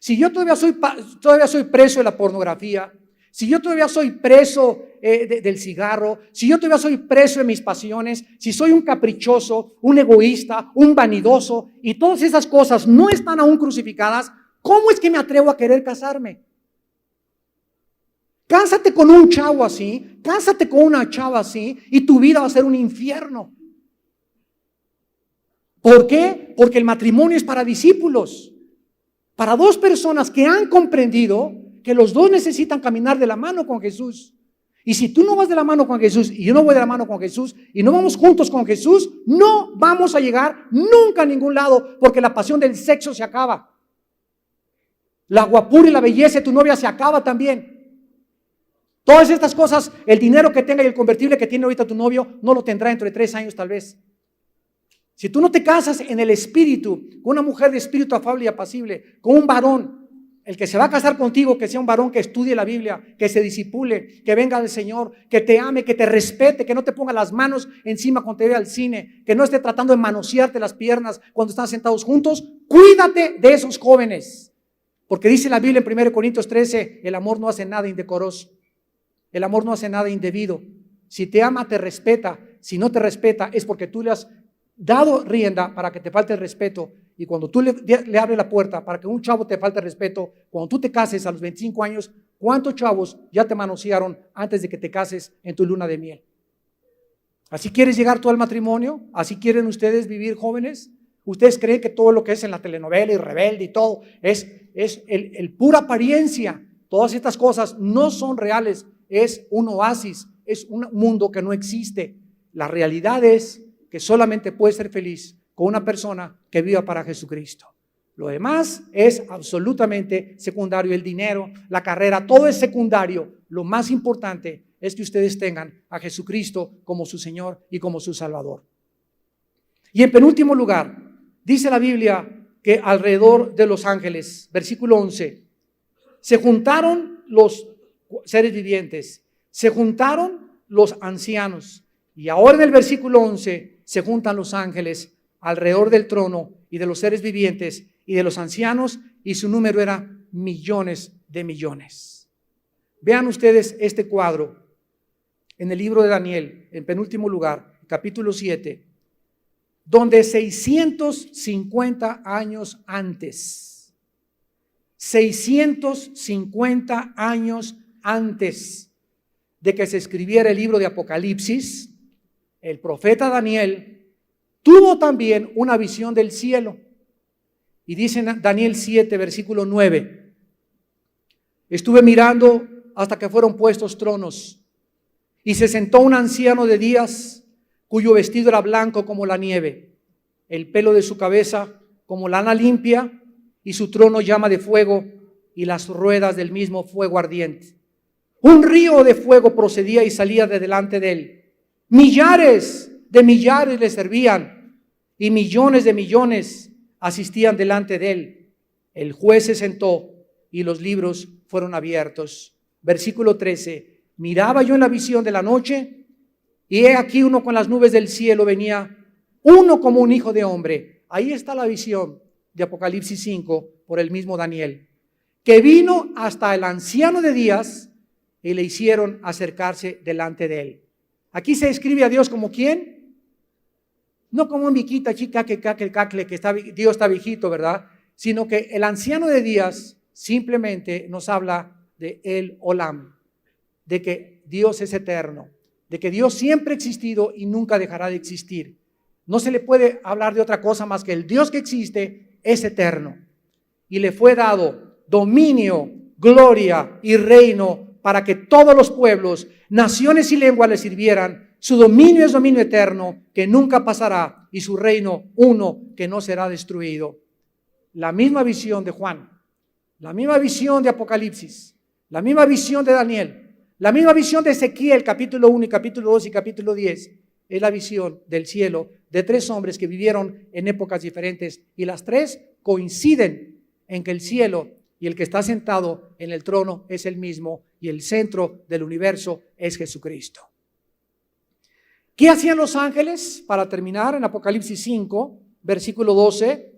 Si yo todavía soy preso de la pornografía, si yo todavía soy preso del cigarro, si yo todavía soy preso de mis pasiones, si soy un caprichoso, un egoísta, un vanidoso, y todas esas cosas no están aún crucificadas, ¿cómo es que me atrevo a querer casarme? Cásate con un chavo así, cásate con una chava así, y tu vida va a ser un infierno. ¿Por qué? Porque el matrimonio es para discípulos. Para dos personas que han comprendido que los dos necesitan caminar de la mano con Jesús. Y si tú no vas de la mano con Jesús y yo no voy de la mano con Jesús y no vamos juntos con Jesús, no vamos a llegar nunca a ningún lado, porque la pasión del sexo se acaba. La guapura y la belleza de tu novia se acaba también. Todas estas cosas, el dinero que tenga y el convertible que tiene ahorita tu novio, no lo tendrá dentro de 3 años tal vez. Si tú no te casas en el espíritu, con una mujer de espíritu afable y apacible, con un varón, el que se va a casar contigo, que sea un varón que estudie la Biblia, que se disipule, que venga del Señor, que te ame, que te respete, que no te ponga las manos encima cuando te vea al cine, que no esté tratando de manosearte las piernas cuando están sentados juntos, cuídate de esos jóvenes. Porque dice la Biblia en 1 Corintios 13, el amor no hace nada indecoroso, el amor no hace nada indebido. Si te ama, te respeta. Si no te respeta, es porque tú le has dado rienda para que te falte el respeto. Y cuando tú le abres la puerta para que un chavo te falte el respeto, cuando tú te cases a los 25 años, ¿cuántos chavos ya te manosearon antes de que te cases en tu luna de miel? ¿Así quieres llegar tú al matrimonio? ¿Así quieren ustedes vivir jóvenes? ¿Ustedes creen que todo lo que es en la telenovela y Rebelde y todo es el pura apariencia? Todas estas cosas no son reales, es un oasis, es un mundo que no existe. La realidad es que solamente puedes ser feliz con una persona que viva para Jesucristo. Lo demás es absolutamente secundario. El dinero, la carrera, todo es secundario. Lo más importante es que ustedes tengan a Jesucristo como su Señor y como su Salvador. Y en penúltimo lugar, dice la Biblia que alrededor de los ángeles, versículo 11, se juntaron los seres vivientes, se juntaron los ancianos. Y ahora en el versículo 11 se juntan los ángeles alrededor del trono y de los seres vivientes y de los ancianos, y su número era millones de millones. Vean ustedes este cuadro en el libro de Daniel, en penúltimo lugar, capítulo 7, donde 650 años antes, 650 años antes de que se escribiera el libro de Apocalipsis, el profeta Daniel tuvo también una visión del cielo. Y dice en Daniel 7, versículo 9, estuve mirando hasta que fueron puestos tronos, y se sentó un anciano de días, cuyo vestido era blanco como la nieve, el pelo de su cabeza como lana limpia, y su trono llama de fuego, y las ruedas del mismo fuego ardiente. Un río de fuego procedía y salía de delante de él. Millares de millares le servían, y millones de millones asistían delante de él. El juez se sentó y los libros fueron abiertos. Versículo 13. Miraba yo en la visión de la noche, y he aquí uno con las nubes del cielo venía, uno como un hijo de hombre. Ahí está la visión de Apocalipsis 5 por el mismo Daniel, que vino hasta el anciano de días y le hicieron acercarse delante de él. Aquí se describe a Dios como ¿quién? No como un viquita chica que cacle, que Dios está viejito, ¿verdad? Sino que el anciano de días simplemente nos habla de el Olam, de que Dios es eterno, de que Dios siempre ha existido y nunca dejará de existir. No se le puede hablar de otra cosa más que el Dios que existe es eterno. Y le fue dado dominio, gloria y reino para que todos los pueblos, naciones y lenguas le sirvieran. Su dominio es dominio eterno que nunca pasará, y su reino uno que no será destruido. La misma visión de Juan, la misma visión de Apocalipsis, la misma visión de Daniel, la misma visión de Ezequiel, capítulo 1 y capítulo 2 y capítulo 10, es la visión del cielo de tres hombres que vivieron en épocas diferentes, y las tres coinciden en que el cielo y el que está sentado en el trono es el mismo, y el centro del universo es Jesucristo. ¿Qué hacían los ángeles? Para terminar, en Apocalipsis 5, versículo 12,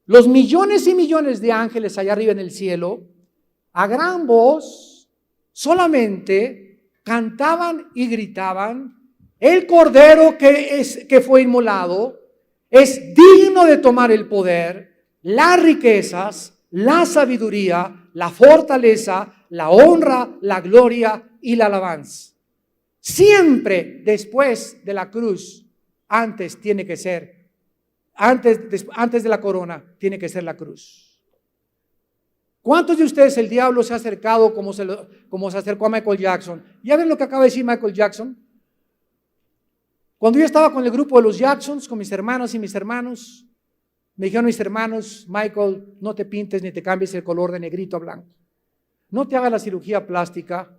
los millones y millones de ángeles allá arriba en el cielo, a gran voz, solamente cantaban y gritaban: el Cordero que fue inmolado es digno de tomar el poder, las riquezas, la sabiduría, la fortaleza, la honra, la gloria y la alabanza. Siempre después de la cruz, antes tiene que ser, antes de la corona, tiene que ser la cruz. ¿Cuántos de ustedes el diablo se ha acercado como se acercó a Michael Jackson? ¿Ya ven lo que acaba de decir Michael Jackson? Cuando yo estaba con el grupo de los Jacksons, con mis hermanas y mis hermanos, me dijeron mis hermanos: Michael, no te pintes ni te cambies el color de negrito a blanco. No te hagas la cirugía plástica.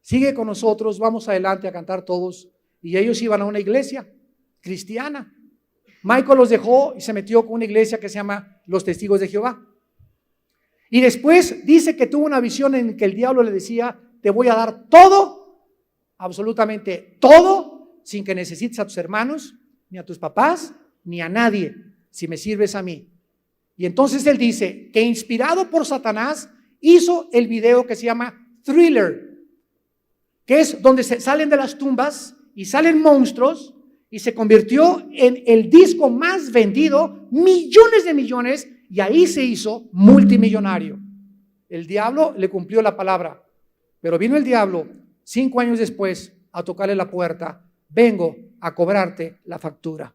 Sigue con nosotros, vamos adelante a cantar todos. Y ellos iban a una iglesia cristiana. Michael los dejó y se metió con una iglesia que se llama Los Testigos de Jehová. Y después dice que tuvo una visión en que el diablo le decía: te voy a dar todo, absolutamente todo, sin que necesites a tus hermanos, ni a tus papás, ni a nadie, si me sirves a mí. Y entonces él dice que, inspirado por Satanás, hizo el video que se llama Thriller, que es donde se salen de las tumbas y salen monstruos, y se convirtió en el disco más vendido, millones de millones, y ahí se hizo multimillonario. El diablo le cumplió la palabra, pero vino el diablo 5 años después a tocarle la puerta: vengo a cobrarte la factura.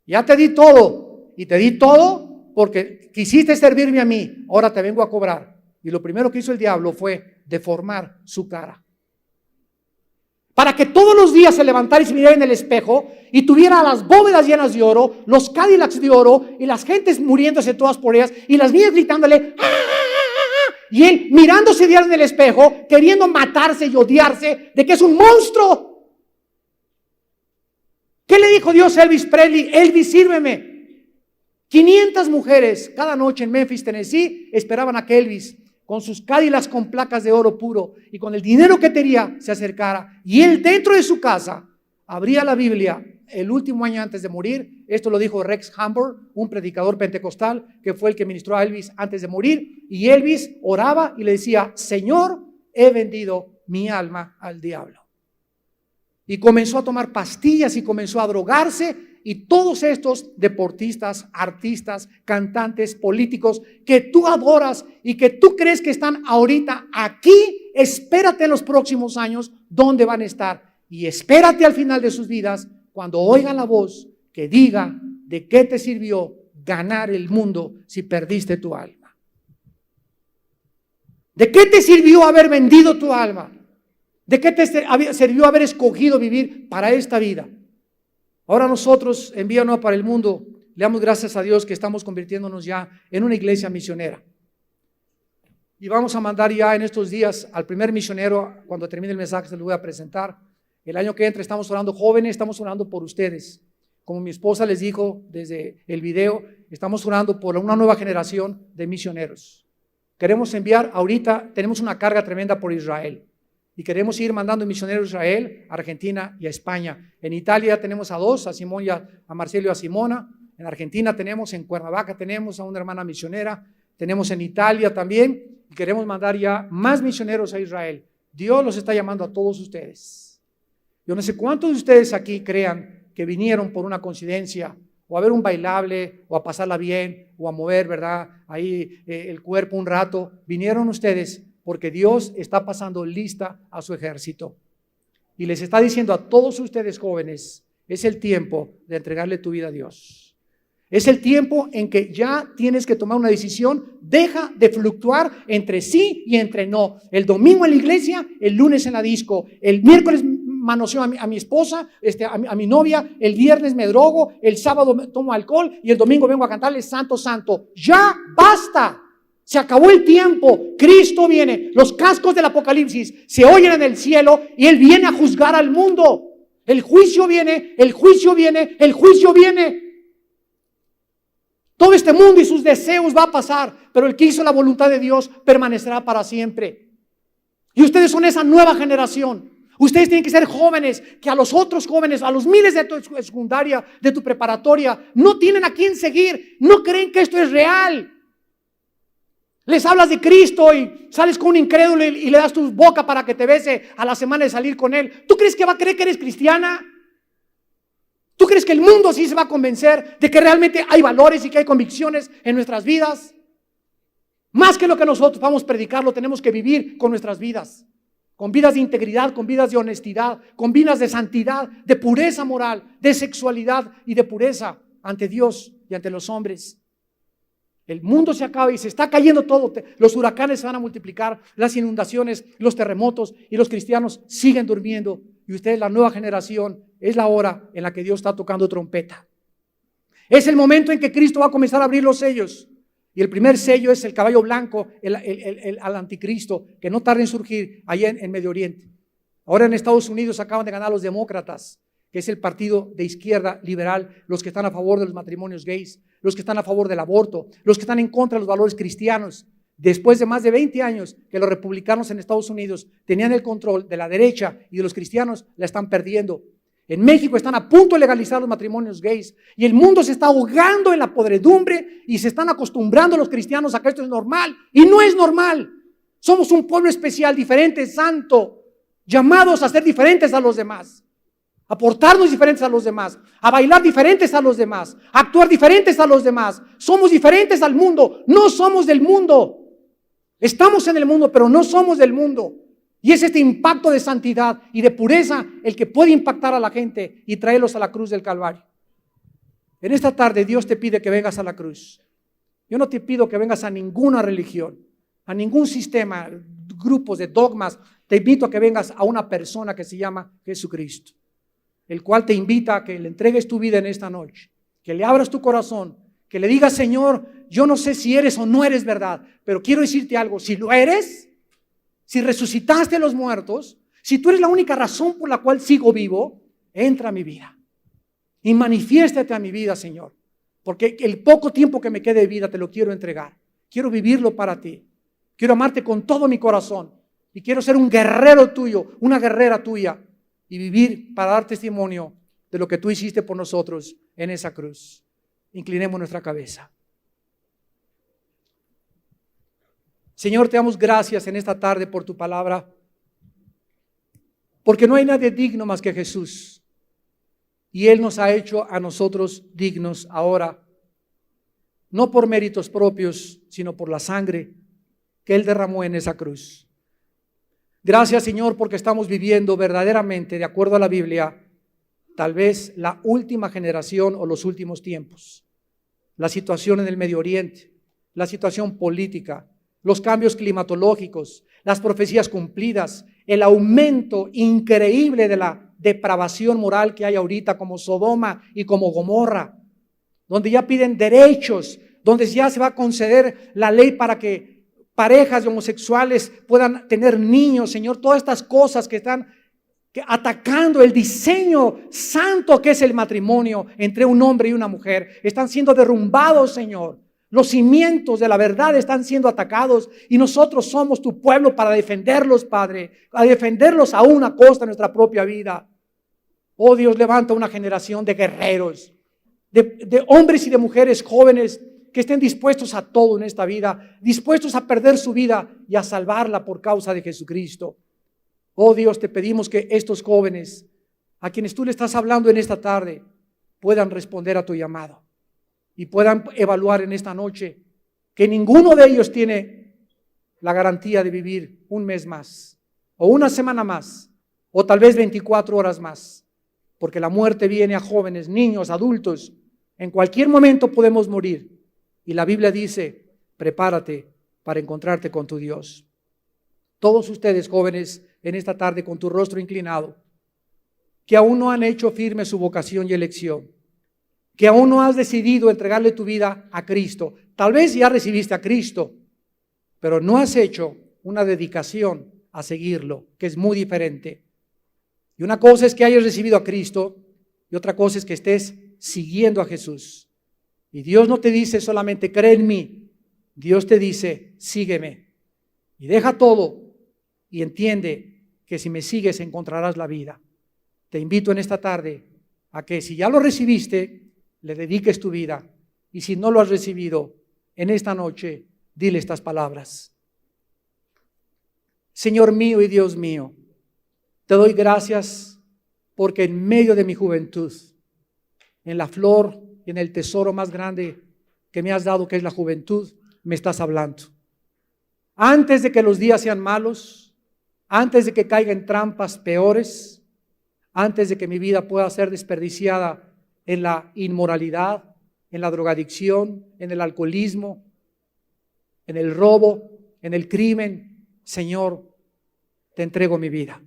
Ya te di todo, y te di todo porque quisiste servirme a mí, ahora te vengo a cobrar. Y lo primero que hizo el diablo fue deformar su cara, para que todos los días se levantara y se mirara en el espejo y tuviera las bóvedas llenas de oro, los Cadillacs de oro, y las gentes muriéndose todas por ellas, y las niñas gritándole ¡ah, ah, ah! Y él mirándose diario en el espejo, queriendo matarse y odiarse de que es un monstruo. ¿Qué le dijo Dios a Elvis Presley? Elvis, sírveme. 500 mujeres cada noche en Memphis, Tennessee, esperaban a que Elvis, con sus Cadillacs con placas de oro puro y con el dinero que tenía se acercara y él dentro de su casa abría la Biblia el último año antes de morir. Esto lo dijo Rex Humber, un predicador pentecostal que fue el que ministró a Elvis antes de morir, y Elvis oraba y le decía: Señor, he vendido mi alma al diablo. Y comenzó a tomar pastillas y comenzó a drogarse. Y todos estos deportistas, artistas, cantantes, políticos que tú adoras y que tú crees que están ahorita aquí, espérate en los próximos años dónde van a estar. Y espérate al final de sus vidas cuando oigan la voz que diga: ¿de qué te sirvió ganar el mundo si perdiste tu alma? ¿De qué te sirvió haber vendido tu alma? ¿De qué te sirvió haber escogido vivir para esta vida? Ahora nosotros, envíanos para el mundo, le damos gracias a Dios que estamos convirtiéndonos ya en una iglesia misionera. Y vamos a mandar ya en estos días al primer misionero. Cuando termine el mensaje se lo voy a presentar. El año que entra estamos orando, jóvenes, estamos orando por ustedes. Como mi esposa les dijo desde el video, estamos orando por una nueva generación de misioneros. Queremos enviar, ahorita tenemos una carga tremenda por Israel. Y queremos ir mandando misioneros a Israel, a Argentina y a España. En Italia tenemos a dos, a Simón y a Marcelo y a Simona. En Argentina tenemos, en Cuernavaca tenemos a una hermana misionera. Tenemos en Italia también. Y queremos mandar ya más misioneros a Israel. Dios los está llamando a todos ustedes. Yo no sé cuántos de ustedes aquí crean que vinieron por una coincidencia, o a ver un bailable, o a pasarla bien, o a mover, ¿verdad? Ahí el cuerpo un rato. Vinieron ustedes porque Dios está pasando lista a su ejército. Y les está diciendo a todos ustedes jóvenes: es el tiempo de entregarle tu vida a Dios. Es el tiempo en que ya tienes que tomar una decisión. Deja de fluctuar entre sí y entre no. El domingo en la iglesia, el lunes en la disco. El miércoles manoseo a mi esposa, a mi novia. El viernes me drogo. El sábado tomo alcohol. Y el domingo vengo a cantarle Santo, Santo. ¡Ya basta! Se acabó el tiempo. Cristo viene. Los cascos del Apocalipsis se oyen en el cielo y Él viene a juzgar al mundo. El juicio viene, el juicio viene, el juicio viene. Todo este mundo y sus deseos va a pasar, pero el que hizo la voluntad de Dios permanecerá para siempre. Y ustedes son esa nueva generación. Ustedes tienen que ser jóvenes, que a los otros jóvenes, a los miles de tu secundaria, de tu preparatoria, no tienen a quién seguir. No creen que esto es real. Les hablas de Cristo y sales con un incrédulo y le das tu boca para que te bese a la semana de salir con él. ¿Tú crees que va a creer que eres cristiana? ¿Tú crees que el mundo sí se va a convencer de que realmente hay valores y que hay convicciones en nuestras vidas? Más que lo que nosotros vamos a predicar, lo tenemos que vivir con nuestras vidas. Con vidas de integridad, con vidas de honestidad, con vidas de santidad, de pureza moral, de sexualidad y de pureza ante Dios y ante los hombres. El mundo se acaba y se está cayendo todo. Los huracanes se van a multiplicar, las inundaciones, los terremotos, y los cristianos siguen durmiendo. Y ustedes, la nueva generación, es la hora en la que Dios está tocando trompeta. Es el momento en que Cristo va a comenzar a abrir los sellos. Y el primer sello es el caballo blanco, al anticristo, que no tarda en surgir allá en Medio Oriente. Ahora en Estados Unidos acaban de ganar los demócratas, que es el partido de izquierda liberal, los que están a favor de los matrimonios gays, los que están a favor del aborto, los que están en contra de los valores cristianos. Después de más de 20 años que los republicanos en Estados Unidos tenían el control de la derecha y de los cristianos, la están perdiendo. En México están a punto de legalizar los matrimonios gays y el mundo se está ahogando en la podredumbre y se están acostumbrando los cristianos a que esto es normal, y no es normal. Somos un pueblo especial, diferente, santo, llamados a ser diferentes a los demás, a portarnos diferentes a los demás, a bailar diferentes a los demás, a actuar diferentes a los demás. Somos diferentes al mundo, no somos del mundo. Estamos en el mundo, pero no somos del mundo. Y es este impacto de santidad y de pureza el que puede impactar a la gente y traerlos a la cruz del Calvario. En esta tarde Dios te pide que vengas a la cruz. Yo no te pido que vengas a ninguna religión, a ningún sistema, grupos de dogmas. Te invito a que vengas a una persona que se llama Jesucristo, el cual te invita a que le entregues tu vida en esta noche, que le abras tu corazón, que le digas: Señor, yo no sé si eres o no eres verdad, pero quiero decirte algo. Si lo eres, si resucitaste a los muertos, si tú eres la única razón por la cual sigo vivo, entra a mi vida y manifiéstate a mi vida, Señor, porque el poco tiempo que me quede de vida te lo quiero entregar. Quiero vivirlo para ti. Quiero amarte con todo mi corazón. Y quiero ser un guerrero tuyo, una guerrera tuya. Y vivir para dar testimonio de lo que tú hiciste por nosotros en esa cruz. Inclinemos nuestra cabeza. Señor, te damos gracias en esta tarde por tu palabra. Porque no hay nadie digno más que Jesús. Y Él nos ha hecho a nosotros dignos ahora. No por méritos propios, sino por la sangre que Él derramó en esa cruz. Gracias, Señor, porque estamos viviendo verdaderamente, de acuerdo a la Biblia, tal vez la última generación o los últimos tiempos. La situación en el Medio Oriente, la situación política, los cambios climatológicos, las profecías cumplidas, el aumento increíble de la depravación moral que hay ahorita como Sodoma y como Gomorra, donde ya piden derechos, donde ya se va a conceder la ley para que parejas de homosexuales puedan tener niños, Señor. Todas estas cosas que están atacando el diseño santo que es el matrimonio entre un hombre y una mujer, están siendo derrumbados, Señor. Los cimientos de la verdad están siendo atacados y nosotros somos tu pueblo para defenderlos, Padre, a defenderlos aún a costa de nuestra propia vida. Oh Dios, levanta una generación de guerreros, de hombres y de mujeres jóvenes que estén dispuestos a todo en esta vida, dispuestos a perder su vida y a salvarla por causa de Jesucristo. Oh Dios, te pedimos que estos jóvenes, a quienes tú le estás hablando en esta tarde, puedan responder a tu llamado y puedan evaluar en esta noche que ninguno de ellos tiene la garantía de vivir un mes más, o una semana más, o tal vez 24 horas más, porque la muerte viene a jóvenes, niños, adultos. En cualquier momento podemos morir. Y la Biblia dice, prepárate para encontrarte con tu Dios. Todos ustedes, jóvenes, en esta tarde con tu rostro inclinado, que aún no han hecho firme su vocación y elección, que aún no has decidido entregarle tu vida a Cristo. Tal vez ya recibiste a Cristo, pero no has hecho una dedicación a seguirlo, que es muy diferente. Y una cosa es que hayas recibido a Cristo y otra cosa es que estés siguiendo a Jesús. Y Dios no te dice solamente cree en mí, Dios te dice sígueme y deja todo y entiende que si me sigues encontrarás la vida. Te invito en esta tarde a que si ya lo recibiste, le dediques tu vida, y si no lo has recibido, en esta noche dile estas palabras. Señor mío y Dios mío, te doy gracias porque en medio de mi juventud, en la flor y en el tesoro más grande que me has dado, que es la juventud, me estás hablando. Antes de que los días sean malos, antes de que caiga en trampas peores, antes de que mi vida pueda ser desperdiciada en la inmoralidad, en la drogadicción, en el alcoholismo, en el robo, en el crimen, Señor, te entrego mi vida.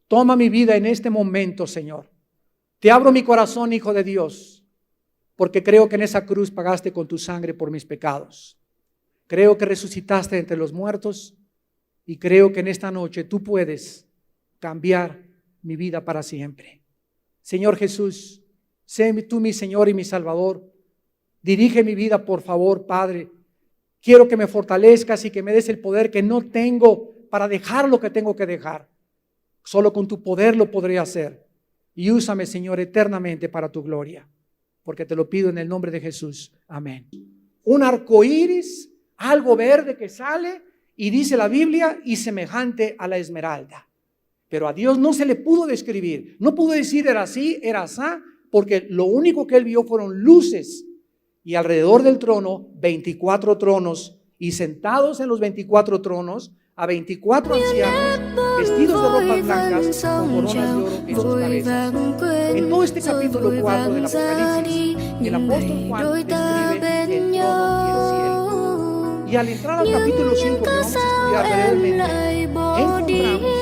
Toma mi vida en este momento, Señor. Te abro mi corazón, Hijo de Dios, porque creo que en esa cruz pagaste con tu sangre por mis pecados. Creo que resucitaste entre los muertos y creo que en esta noche tú puedes cambiar mi vida para siempre. Señor Jesús, sé tú mi Señor y mi Salvador. Dirige mi vida, por favor, Padre. Quiero que me fortalezcas y que me des el poder que no tengo para dejar lo que tengo que dejar. Solo con tu poder lo podré hacer. Y úsame, Señor, eternamente para tu gloria. Porque te lo pido en el nombre de Jesús. Amén. Un arco iris, algo verde que sale, y dice la Biblia, y semejante a la esmeralda. Pero a Dios no se le pudo describir. No pudo decir era así, era asá, porque lo único que él vio fueron luces. Y alrededor del trono, 24 tronos, y sentados en los 24 tronos, a 24 ancianos, vestidos de ropas blancas, con coronas de oro en sus cabezas. En todo este capítulo 4 del Apocalipsis, el apóstol Juan describe el trono y el cielo. Y al entrar al capítulo 5, que vamos a estudiar brevemente, encontramos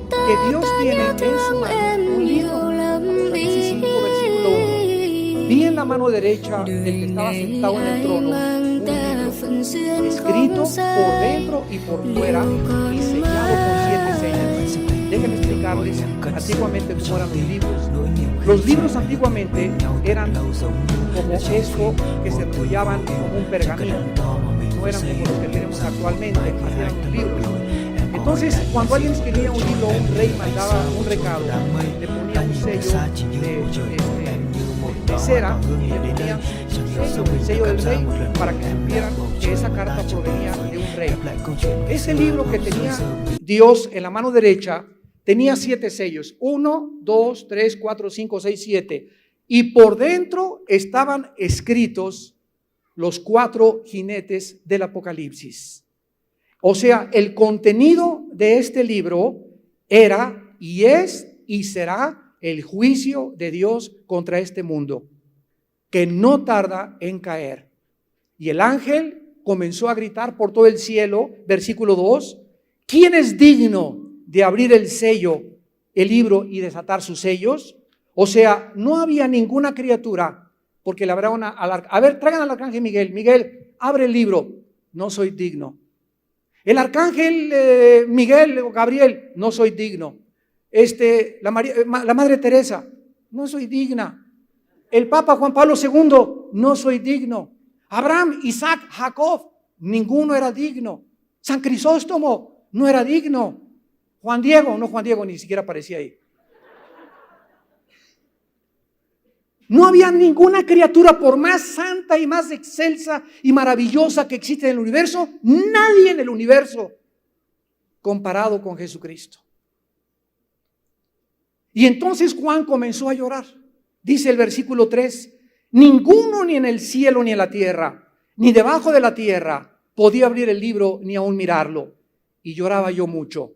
que Dios tiene en su mano un libro, Apocalipsis 5, versículo 1. Vi en la mano derecha del que estaba sentado en el trono un libro, escrito por dentro y por fuera y sellado con 7 sellos. Déjenme explicarles antiguamente cómo eran los libros. Los libros antiguamente eran como esto que se enrollaban como un pergamino. No no eran como los que tenemos actualmente, así eran los libros. Entonces, cuando alguien escribía un libro, un rey mandaba un recado, le ponía un sello de cera, le ponía el sello del rey para que supieran que esa carta provenía de un rey. Ese libro que tenía Dios en la mano derecha tenía 7 sellos, 1, 2, 3, 4, 5, 6, 7, y por dentro estaban escritos los 4 jinetes del Apocalipsis. O sea, el contenido de este libro era y es y será el juicio de Dios contra este mundo, que no tarda en caer. Y el ángel comenzó a gritar por todo el cielo, versículo 2, ¿quién es digno de abrir el sello, el libro y desatar sus sellos? O sea, no había ninguna criatura, porque le habrá a ver, traigan al arcángel Miguel. Miguel, abre el libro. No soy digno. El arcángel Miguel o Gabriel, no soy digno. La Madre Teresa, no soy digna. El Papa Juan Pablo II, no soy digno. Abraham, Isaac, Jacob, ninguno era digno. San Crisóstomo, no era digno. Juan Diego ni siquiera aparecía ahí. No había ninguna criatura, por más santa y más excelsa y maravillosa que existe en el universo, nadie en el universo comparado con Jesucristo. Y entonces Juan comenzó a llorar. Dice el versículo 3, ninguno ni en el cielo ni en la tierra, ni debajo de la tierra, podía abrir el libro ni aún mirarlo. Y lloraba yo mucho,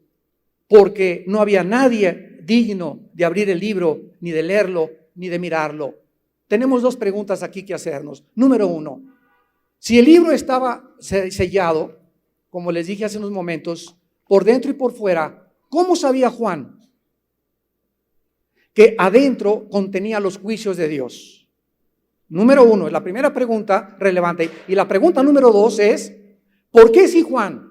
porque no había nadie digno de abrir el libro, ni de leerlo, ni de mirarlo. Tenemos 2 preguntas aquí que hacernos. Número 1, si el libro estaba sellado, como les dije hace unos momentos, por dentro y por fuera, ¿cómo sabía Juan que adentro contenía los juicios de Dios? Número 1, es la primera pregunta relevante. Y la pregunta número 2 es, ¿por qué si Juan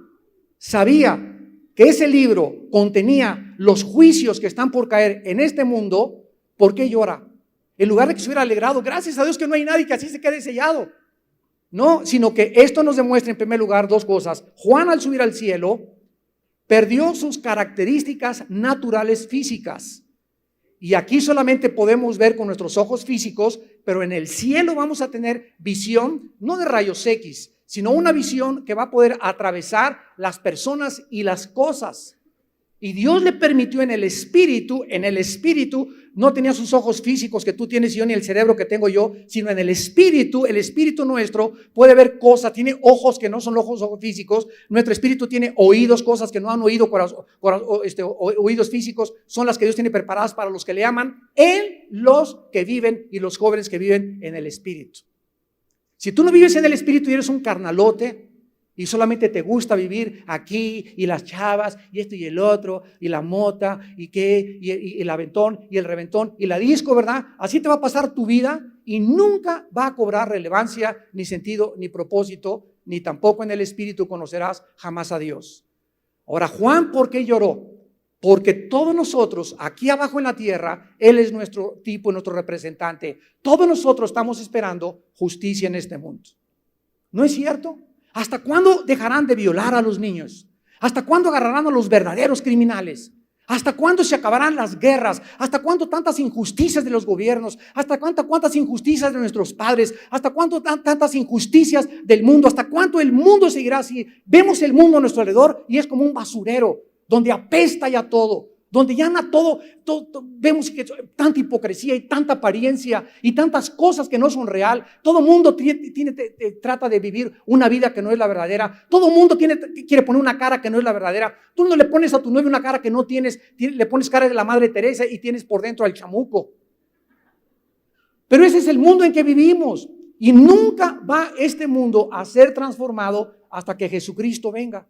sabía que ese libro contenía los juicios que están por caer en este mundo, por qué llora? En lugar de que se hubiera alegrado, gracias a Dios que no hay nadie que así se quede sellado. No, sino que esto nos demuestra en primer lugar 2 cosas. Juan, al subir al cielo, perdió sus características naturales físicas. Y aquí solamente podemos ver con nuestros ojos físicos, pero en el cielo vamos a tener visión, no de rayos X, sino una visión que va a poder atravesar las personas y las cosas. Y Dios le permitió en el espíritu, no tenía sus ojos físicos que tú tienes y yo, ni el cerebro que tengo yo, sino en el espíritu nuestro puede ver cosas, tiene ojos que no son ojos físicos, nuestro espíritu tiene oídos, cosas que no han oído, oídos físicos, son las que Dios tiene preparadas para los que le aman, en los que viven y los jóvenes que viven en el espíritu. Si tú no vives en el espíritu y eres un carnalote, y solamente te gusta vivir aquí, y las chavas, y esto y el otro, y la mota, y el aventón, y el reventón, y la disco, ¿verdad? Así te va a pasar tu vida, y nunca va a cobrar relevancia, ni sentido, ni propósito, ni tampoco en el espíritu conocerás jamás a Dios. Ahora, Juan, ¿por qué lloró? Porque todos nosotros, aquí abajo en la tierra, Él es nuestro tipo, nuestro representante. Todos nosotros estamos esperando justicia en este mundo. ¿No es cierto? ¿Hasta cuándo dejarán de violar a los niños? ¿Hasta cuándo agarrarán a los verdaderos criminales? ¿Hasta cuándo se acabarán las guerras? ¿Hasta cuándo tantas injusticias de los gobiernos? ¿Hasta cuántas injusticias de nuestros padres? ¿Hasta cuánto tantas injusticias del mundo? ¿Hasta cuánto el mundo seguirá así? Vemos el mundo a nuestro alrededor y es como un basurero donde apesta ya todo. Donde ya todo, vemos que tanta hipocresía y tanta apariencia y tantas cosas que no son real. Todo mundo trata de vivir una vida que no es la verdadera. Todo mundo quiere poner una cara que no es la verdadera. Tú no le pones a tu novio una cara que no tienes, le pones cara de la Madre Teresa y tienes por dentro al chamuco. Pero ese es el mundo en que vivimos y nunca va este mundo a ser transformado hasta que Jesucristo venga.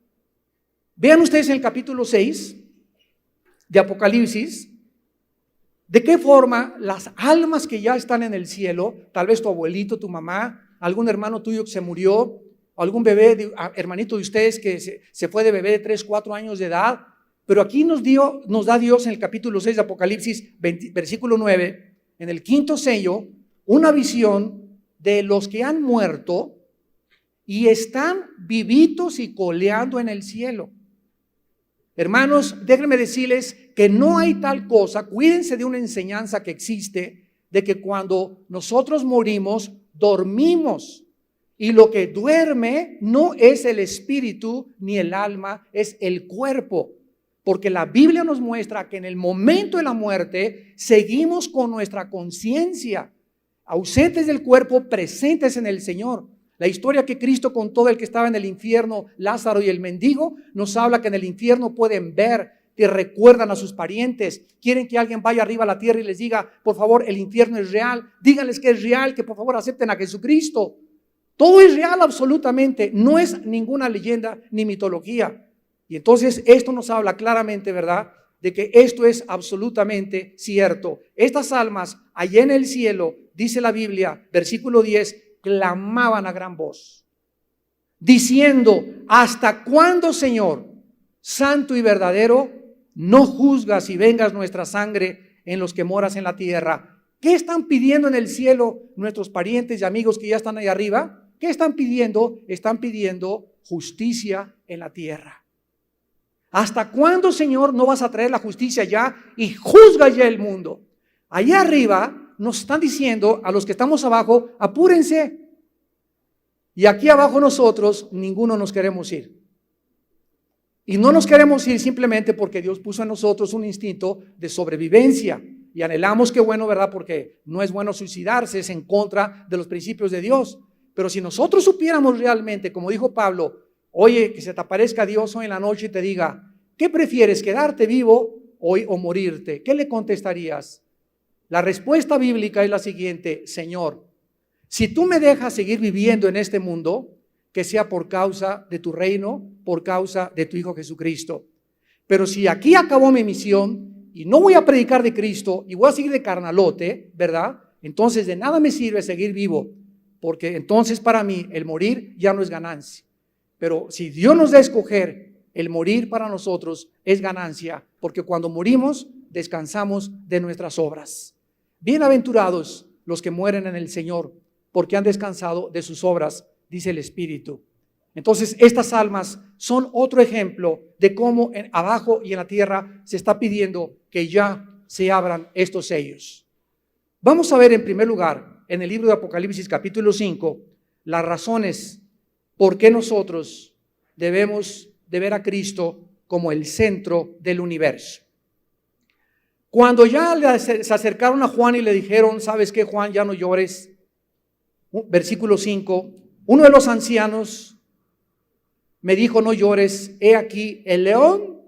Vean ustedes en el capítulo 6 de Apocalipsis, de qué forma las almas que ya están en el cielo, tal vez tu abuelito, tu mamá, algún hermano tuyo que se murió, algún bebé, hermanito de ustedes que se fue de bebé de 3, 4 años de edad, pero aquí nos da Dios en el capítulo 6 de Apocalipsis, versículo 9, en el 5º sello, una visión de los que han muerto y están vivitos y coleando en el cielo. Hermanos, déjenme decirles que no hay tal cosa. Cuídense de una enseñanza que existe de que cuando nosotros morimos, dormimos. Y lo que duerme no es el espíritu ni el alma, es el cuerpo. Porque la Biblia nos muestra que en el momento de la muerte seguimos con nuestra conciencia, ausentes del cuerpo, presentes en el Señor. La historia que Cristo contó del que estaba en el infierno, Lázaro y el mendigo, nos habla que en el infierno pueden ver, que recuerdan a sus parientes, quieren que alguien vaya arriba a la tierra y les diga, por favor, el infierno es real, díganles que es real, que por favor acepten a Jesucristo. Todo es real absolutamente, no es ninguna leyenda ni mitología. Y entonces esto nos habla claramente, ¿verdad?, de que esto es absolutamente cierto. Estas almas allá en el cielo, dice la Biblia, versículo 10, clamaban a gran voz, diciendo, ¿hasta cuándo, Señor, santo y verdadero, no juzgas y vengas nuestra sangre en los que moras en la tierra? ¿Qué están pidiendo en el cielo nuestros parientes y amigos que ya están ahí arriba? ¿Qué están pidiendo? Están pidiendo justicia en la tierra. ¿Hasta cuándo, Señor, no vas a traer la justicia ya y juzga ya el mundo? Allá arriba nos están diciendo a los que estamos abajo, apúrense. Y aquí abajo nosotros, ninguno nos queremos ir. Y no nos queremos ir simplemente porque Dios puso en nosotros un instinto de sobrevivencia. Y anhelamos que bueno, ¿verdad? Porque no es bueno suicidarse, es en contra de los principios de Dios. Pero si nosotros supiéramos realmente, como dijo Pablo, oye, que se te aparezca Dios hoy en la noche y te diga, ¿qué prefieres, quedarte vivo hoy o morirte? ¿Qué le contestarías? La respuesta bíblica es la siguiente: Señor, si tú me dejas seguir viviendo en este mundo, que sea por causa de tu reino, por causa de tu Hijo Jesucristo. Pero si aquí acabó mi misión y no voy a predicar de Cristo y voy a seguir de carnalote, ¿verdad? Entonces de nada me sirve seguir vivo, porque entonces para mí el morir ya no es ganancia. Pero si Dios nos da a escoger, el morir para nosotros es ganancia, porque cuando morimos descansamos de nuestras obras. Bienaventurados los que mueren en el Señor, porque han descansado de sus obras, dice el Espíritu. Entonces estas almas son otro ejemplo de cómo abajo y en la tierra se está pidiendo que ya se abran estos sellos. Vamos a ver en primer lugar en el libro de Apocalipsis capítulo 5 las razones por qué nosotros debemos de ver a Cristo como el centro del universo. Cuando ya se acercaron a Juan y le dijeron, ¿sabes qué, Juan? Ya no llores. Versículo 5, uno de los ancianos me dijo, no llores, he aquí el león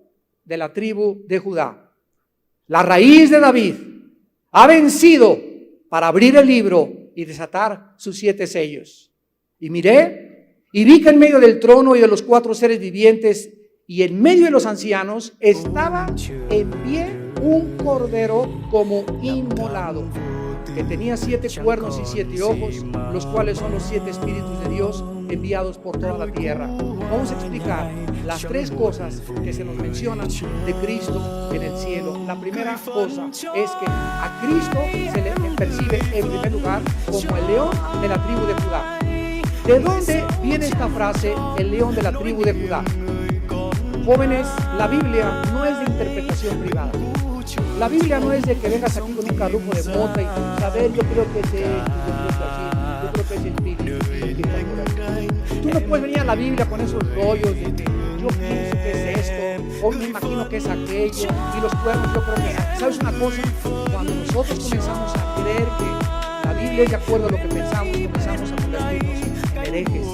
de la tribu de Judá, la raíz de David, ha vencido para abrir el libro y desatar sus 7 sellos. Y miré y vi que en medio del trono y de los 4 seres vivientes y en medio de los ancianos estaba en pie un cordero como inmolado, que tenía 7 cuernos y 7 ojos, los cuales son los 7 espíritus de Dios enviados por toda la tierra. Vamos a explicar las 3 cosas que se nos mencionan de Cristo en el cielo. La primera cosa es que a Cristo se le percibe en primer lugar como el león de la tribu de Judá. ¿De dónde viene esta frase, el león de la tribu de Judá? Jóvenes, la Biblia no es de interpretación privada. La Biblia no es de que vengas aquí con un carrujo de mota y saber, yo creo que es yo creo que es espíritu. Tú no puedes venir a la Biblia con esos rollos de que yo pienso que es esto, o me imagino que es aquello, y los cuernos yo creo que, ¿sabes una cosa? Cuando nosotros comenzamos a creer que la Biblia es de acuerdo a lo que pensamos, comenzamos a convertirnos en herejes.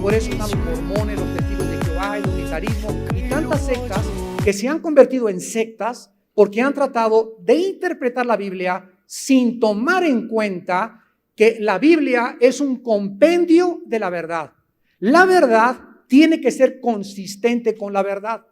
Por eso están los mormones, los testigos de Jehová, el unitarismo y tantas sectas que se han convertido en sectas porque han tratado de interpretar la Biblia sin tomar en cuenta que la Biblia es un compendio de la verdad. La verdad tiene que ser consistente con la verdad.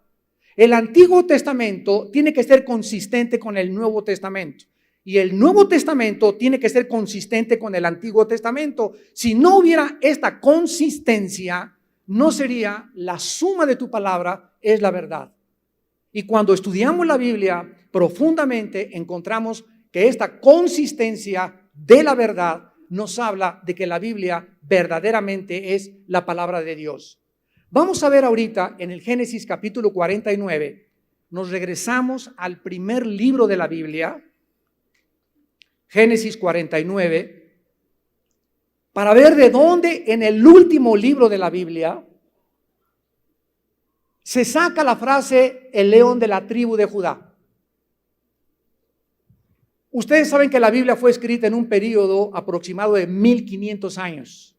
El Antiguo Testamento tiene que ser consistente con el Nuevo Testamento. Y el Nuevo Testamento tiene que ser consistente con el Antiguo Testamento. Si no hubiera esta consistencia, no sería la suma de tu palabra, es la verdad. Y cuando estudiamos la Biblia profundamente, encontramos que esta consistencia de la verdad nos habla de que la Biblia verdaderamente es la palabra de Dios. Vamos a ver ahorita en el Génesis capítulo 49, nos regresamos al primer libro de la Biblia, Génesis 49, para ver de dónde en el último libro de la Biblia se saca la frase el león de la tribu de Judá. Ustedes saben que la Biblia fue escrita en un periodo aproximado de 1500 años.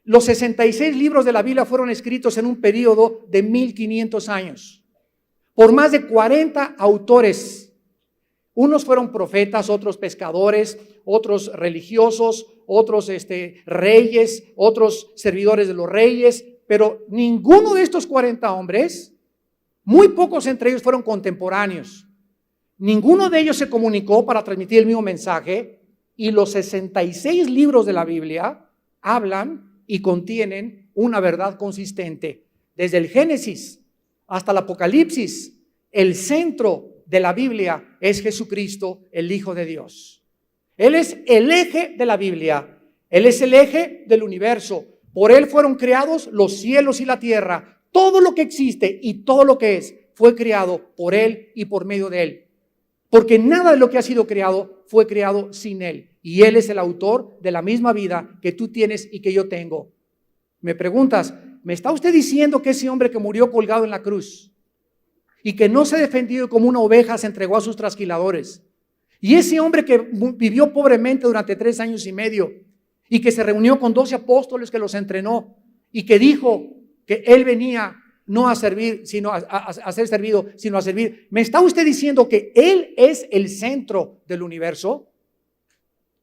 Los 66 libros de la Biblia fueron escritos en un periodo de 1500 años, por más de 40 autores. Unos fueron profetas, otros pescadores, otros religiosos, otros reyes, otros servidores de los reyes, pero ninguno de estos 40 hombres, muy pocos entre ellos fueron contemporáneos. Ninguno de ellos se comunicó para transmitir el mismo mensaje, y los 66 libros de la Biblia hablan y contienen una verdad consistente. Desde el Génesis hasta el Apocalipsis, el centro de la Biblia es Jesucristo, el Hijo de Dios. Él es el eje de la Biblia, Él es el eje del universo. Por Él fueron creados los cielos y la tierra. Todo lo que existe y todo lo que es fue creado por Él y por medio de Él. Porque nada de lo que ha sido creado fue creado sin Él. Y Él es el autor de la misma vida que tú tienes y que yo tengo. Me preguntas, ¿me está usted diciendo que ese hombre que murió colgado en la cruz y que no se defendió como una oveja se entregó a sus trasquiladores, y ese hombre que vivió pobremente durante 3 años y medio y que se reunió con 12 apóstoles que los entrenó y que dijo que Él venía no a servir, sino a ser servido, sino a servir? ¿Me está usted diciendo que Él es el centro del universo?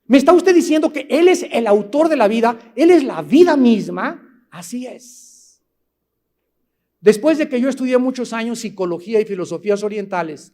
¿Me está usted diciendo que Él es el autor de la vida? Él es la vida misma. Así es. Después de que yo estudié muchos años psicología y filosofías orientales,